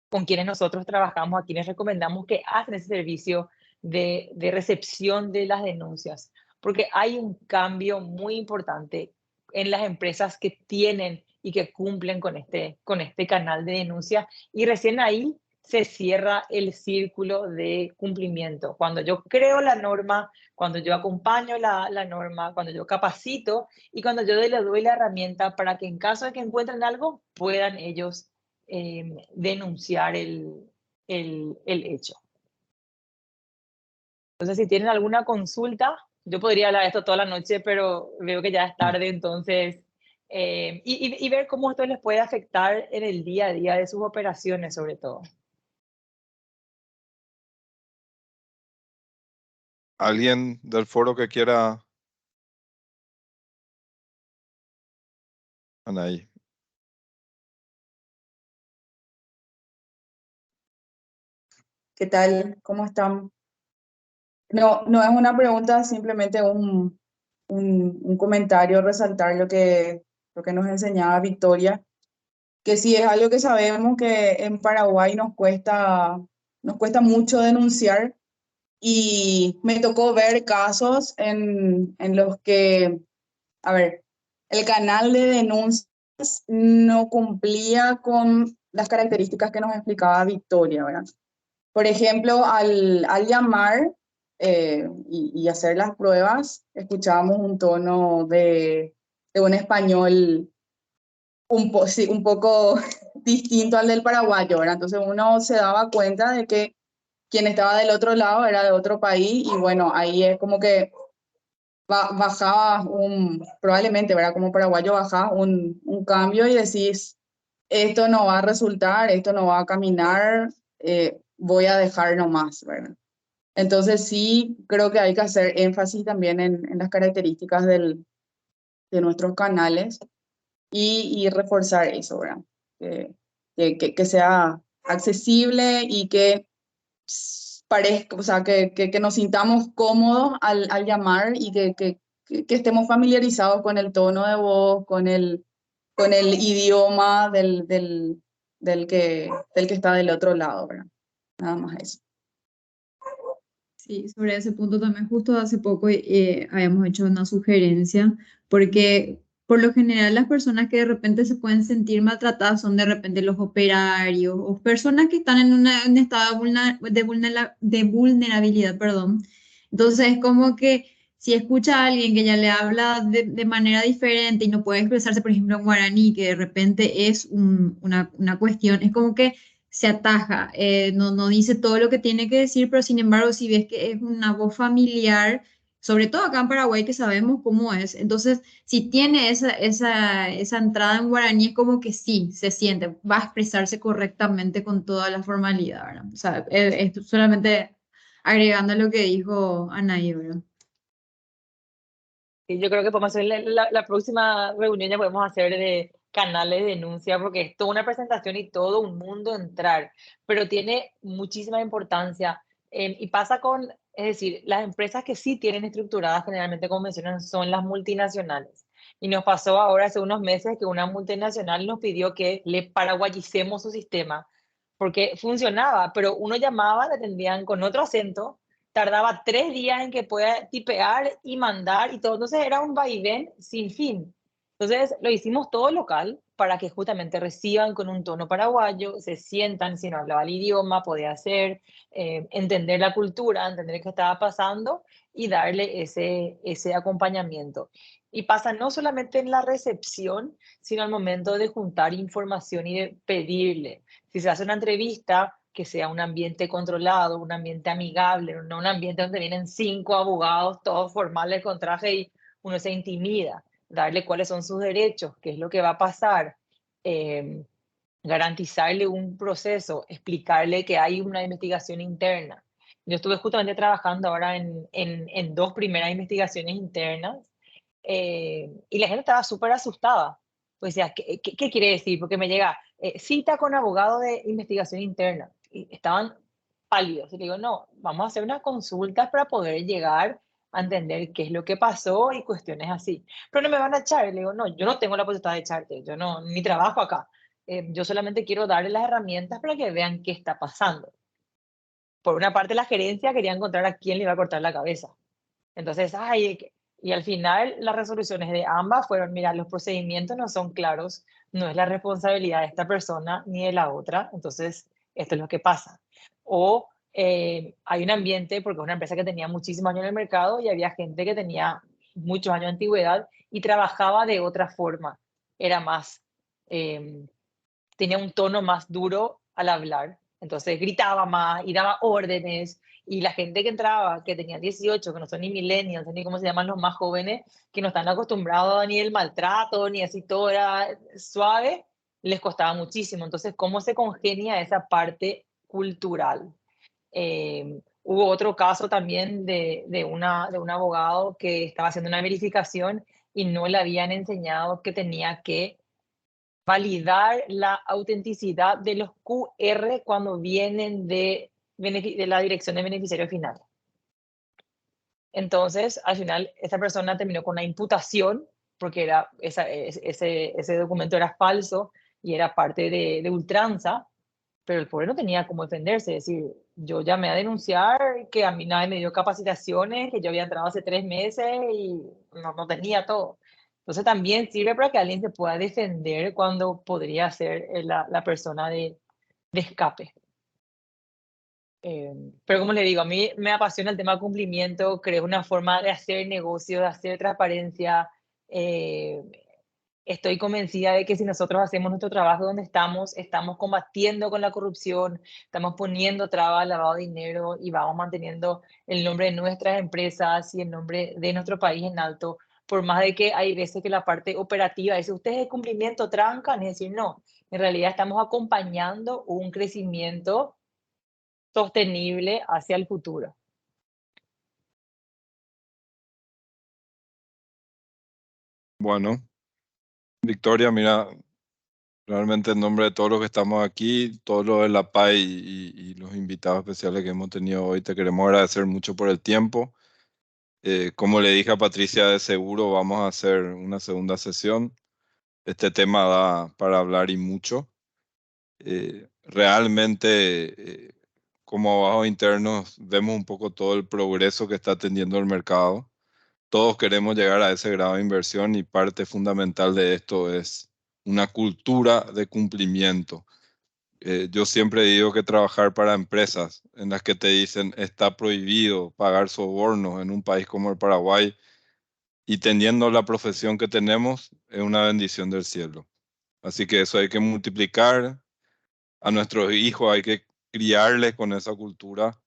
con quienes nosotros trabajamos, a quienes recomendamos que hacen ese servicio de recepción de las denuncias, porque hay un cambio muy importante en las empresas que tienen y que cumplen con este canal de denuncia, y recién ahí se cierra el círculo de cumplimiento. Cuando yo creo la norma, cuando yo acompaño la norma, cuando yo capacito y cuando yo les doy la herramienta para que en caso de que encuentren algo, puedan ellos denunciar el hecho. Entonces, si tienen alguna consulta, yo podría hablar de esto toda la noche, pero veo que ya es tarde, entonces, y ver cómo esto les puede afectar en el día a día de sus operaciones, sobre todo. ¿Alguien del foro que quiera? Anaí. ¿Qué tal? ¿Cómo están? No, no es una pregunta, simplemente un comentario, resaltar lo que nos enseñaba Victoria, que sí es algo que sabemos que en Paraguay nos cuesta mucho denunciar, y me tocó ver casos en los que, a ver, el canal de denuncias no cumplía con las características que nos explicaba Victoria, ¿verdad? Por ejemplo, al llamar y hacer las pruebas, escuchábamos un tono de un español un poco distinto al del paraguayo, ¿verdad? Entonces uno se daba cuenta de que quien estaba del otro lado era de otro país, y bueno, ahí es como que bajaba probablemente, ¿verdad? Como paraguayo bajaba un cambio y decís, esto no va a resultar, esto no va a caminar, voy a dejar nomás, ¿verdad? Entonces sí, creo que hay que hacer énfasis también en las características de nuestros canales y reforzar eso, ¿verdad? Que sea accesible y que parezca, o sea, que nos sintamos cómodos al llamar, y que estemos familiarizados con el tono de voz, con el idioma del que está del otro lado, ¿verdad? Nada más eso. Sí, sobre ese punto también justo hace poco habíamos hecho una sugerencia, porque por lo general las personas que de repente se pueden sentir maltratadas son de repente los operarios o personas que están en un estado de vulnerabilidad, perdón. Entonces es como que si escucha a alguien que ya le habla de manera diferente y no puede expresarse, por ejemplo, en guaraní, que de repente es una cuestión, es como que se ataja, no dice todo lo que tiene que decir, pero sin embargo, si ves que es una voz familiar, sobre todo acá en Paraguay que sabemos cómo es. Entonces, si tiene esa entrada en guaraní, es como que sí, se siente, va a expresarse correctamente con toda la formalidad, ¿verdad? O sea, es solamente agregando lo que dijo Anaí, ¿verdad? Y yo creo que podemos hacer la próxima reunión, ya podemos hacer de canales de denuncia, porque es toda una presentación y todo un mundo entrar, pero tiene muchísima importancia. Y pasa con, es decir, las empresas que sí tienen estructuradas, generalmente como mencionan, son las multinacionales. Y nos pasó ahora hace unos meses que una multinacional nos pidió que le paraguayicemos su sistema, porque funcionaba, pero uno llamaba, le atendían con otro acento, tardaba 3 días en que pueda tipear y mandar y todo. Entonces era un vaivén sin fin. Entonces lo hicimos todo local para que justamente reciban con un tono paraguayo, se sientan, si no hablaba el idioma, podía hacer, entender la cultura, entender qué estaba pasando y darle ese acompañamiento. Y pasa no solamente en la recepción, sino al momento de juntar información y de pedirle. Si se hace una entrevista, que sea un ambiente controlado, un ambiente amigable, no un ambiente donde vienen 5 abogados, todos formales con traje y uno se intimida. Darle cuáles son sus derechos, qué es lo que va a pasar, garantizarle un proceso, explicarle que hay una investigación interna. Yo estuve justamente trabajando ahora en 2 primeras investigaciones internas y la gente estaba súper asustada. Pues decía, ¿qué quiere decir? Porque me llega cita con abogado de investigación interna. Y estaban pálidos. Y le digo, no, vamos a hacer unas consultas para poder llegar a entender qué es lo que pasó y cuestiones así. Pero no me van a echar. Y le digo, no, yo no tengo la potestad de echarte. Yo no, ni trabajo acá. Yo solamente quiero darle las herramientas para que vean qué está pasando. Por una parte, la gerencia quería encontrar a quién le iba a cortar la cabeza. Entonces, y al final las resoluciones de ambas fueron, mira, los procedimientos no son claros, no es la responsabilidad de esta persona ni de la otra, entonces esto es lo que pasa. O hay un ambiente, porque es una empresa que tenía muchísimos años en el mercado y había gente que tenía muchos años de antigüedad y trabajaba de otra forma, era más, tenía un tono más duro al hablar, entonces gritaba más y daba órdenes, y la gente que entraba, que tenía 18, que no son ni millennials, ni cómo se llaman los más jóvenes, que no están acostumbrados ni el maltrato, ni así todo era suave, les costaba muchísimo. Entonces, ¿cómo se congenia esa parte cultural? Hubo otro caso también de un abogado que estaba haciendo una verificación y no le habían enseñado que tenía que validar la autenticidad de los QR cuando vienen de la dirección de beneficiario final. Entonces, al final, esta persona terminó con una imputación porque era ese documento era falso y era parte de ultranza, pero el pobre no tenía cómo defenderse. Es decir, yo llamé a denunciar que a mí nadie me dio capacitaciones, que yo había entrado hace 3 meses y no tenía todo. Entonces también sirve para que alguien se pueda defender cuando podría ser la persona de escape. Pero como le digo, a mí me apasiona el tema de cumplimiento, creo una forma de hacer negocio, de hacer transparencia. Estoy convencida de que si nosotros hacemos nuestro trabajo donde estamos combatiendo con la corrupción, estamos poniendo trabas al lavado de dinero y vamos manteniendo el nombre de nuestras empresas y el nombre de nuestro país en alto, por más de que hay veces que la parte operativa dice, ustedes de cumplimiento trancan, es decir, no, en realidad estamos acompañando un crecimiento sostenible hacia el futuro. Bueno, Victoria, mira, realmente en nombre de todos los que estamos aquí, todos los de la PAI y los invitados especiales que hemos tenido hoy, te queremos agradecer mucho por el tiempo. Como le dije a Patricia, de seguro vamos a hacer una segunda sesión. Este tema da para hablar y mucho. Realmente, como abogados internos, vemos un poco todo el progreso que está teniendo el mercado. Todos queremos llegar a ese grado de inversión y parte fundamental de esto es una cultura de cumplimiento. Yo siempre digo que trabajar para empresas en las que te dicen está prohibido pagar sobornos en un país como el Paraguay y teniendo la profesión que tenemos es una bendición del cielo. Así que eso hay que multiplicar. A nuestros hijos hay que criarles con esa cultura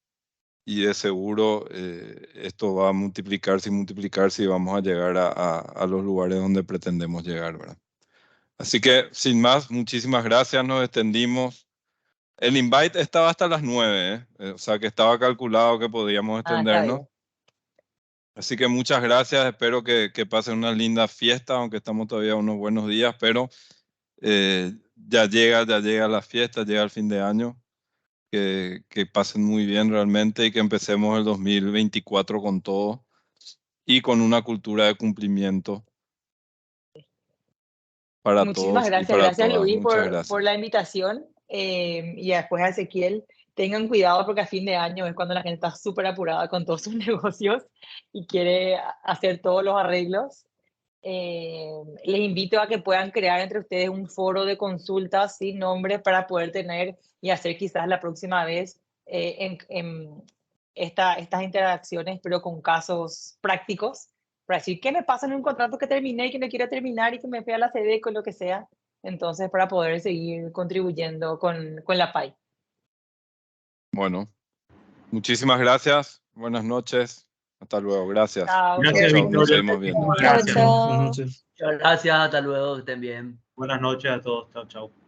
y de seguro esto va a multiplicarse y multiplicarse y vamos a llegar a los lugares donde pretendemos llegar, ¿verdad? Así que, sin más, muchísimas gracias, nos extendimos. El invite estaba hasta las 9, o sea que estaba calculado que podíamos Está extendernos. bien. Así que muchas gracias, espero que pasen una linda fiesta, aunque estamos todavía unos buenos días, pero ya llega la fiesta, llega el fin de año. Que pasen muy bien realmente y que empecemos el 2024 con todo y con una cultura de cumplimiento para Muchísimas todos y gracias. para Gracias, todas. Luis, Muchas por gracias. la invitación. Y después a Ezequiel, tengan cuidado porque a fin de año es cuando la gente está súper apurada con todos sus negocios y quiere hacer todos los arreglos. Les invito a que puedan crear entre ustedes un foro de consultas sin nombre para poder tener y hacer quizás la próxima vez estas interacciones, pero con casos prácticos, para decir qué me pasa en un contrato que terminé y que no quiero terminar y que me fui a la sede con lo que sea. Entonces, para poder seguir contribuyendo con la PAI. Bueno, muchísimas gracias. Buenas noches. Hasta luego. Gracias. Chao. Gracias, Chao, chao. Nos Victoria. seguimos viendo. Muchísimas gracias. Chao. Buenas noches. Muchas gracias, hasta luego, que estén bien. Buenas noches a todos. Chao, chao.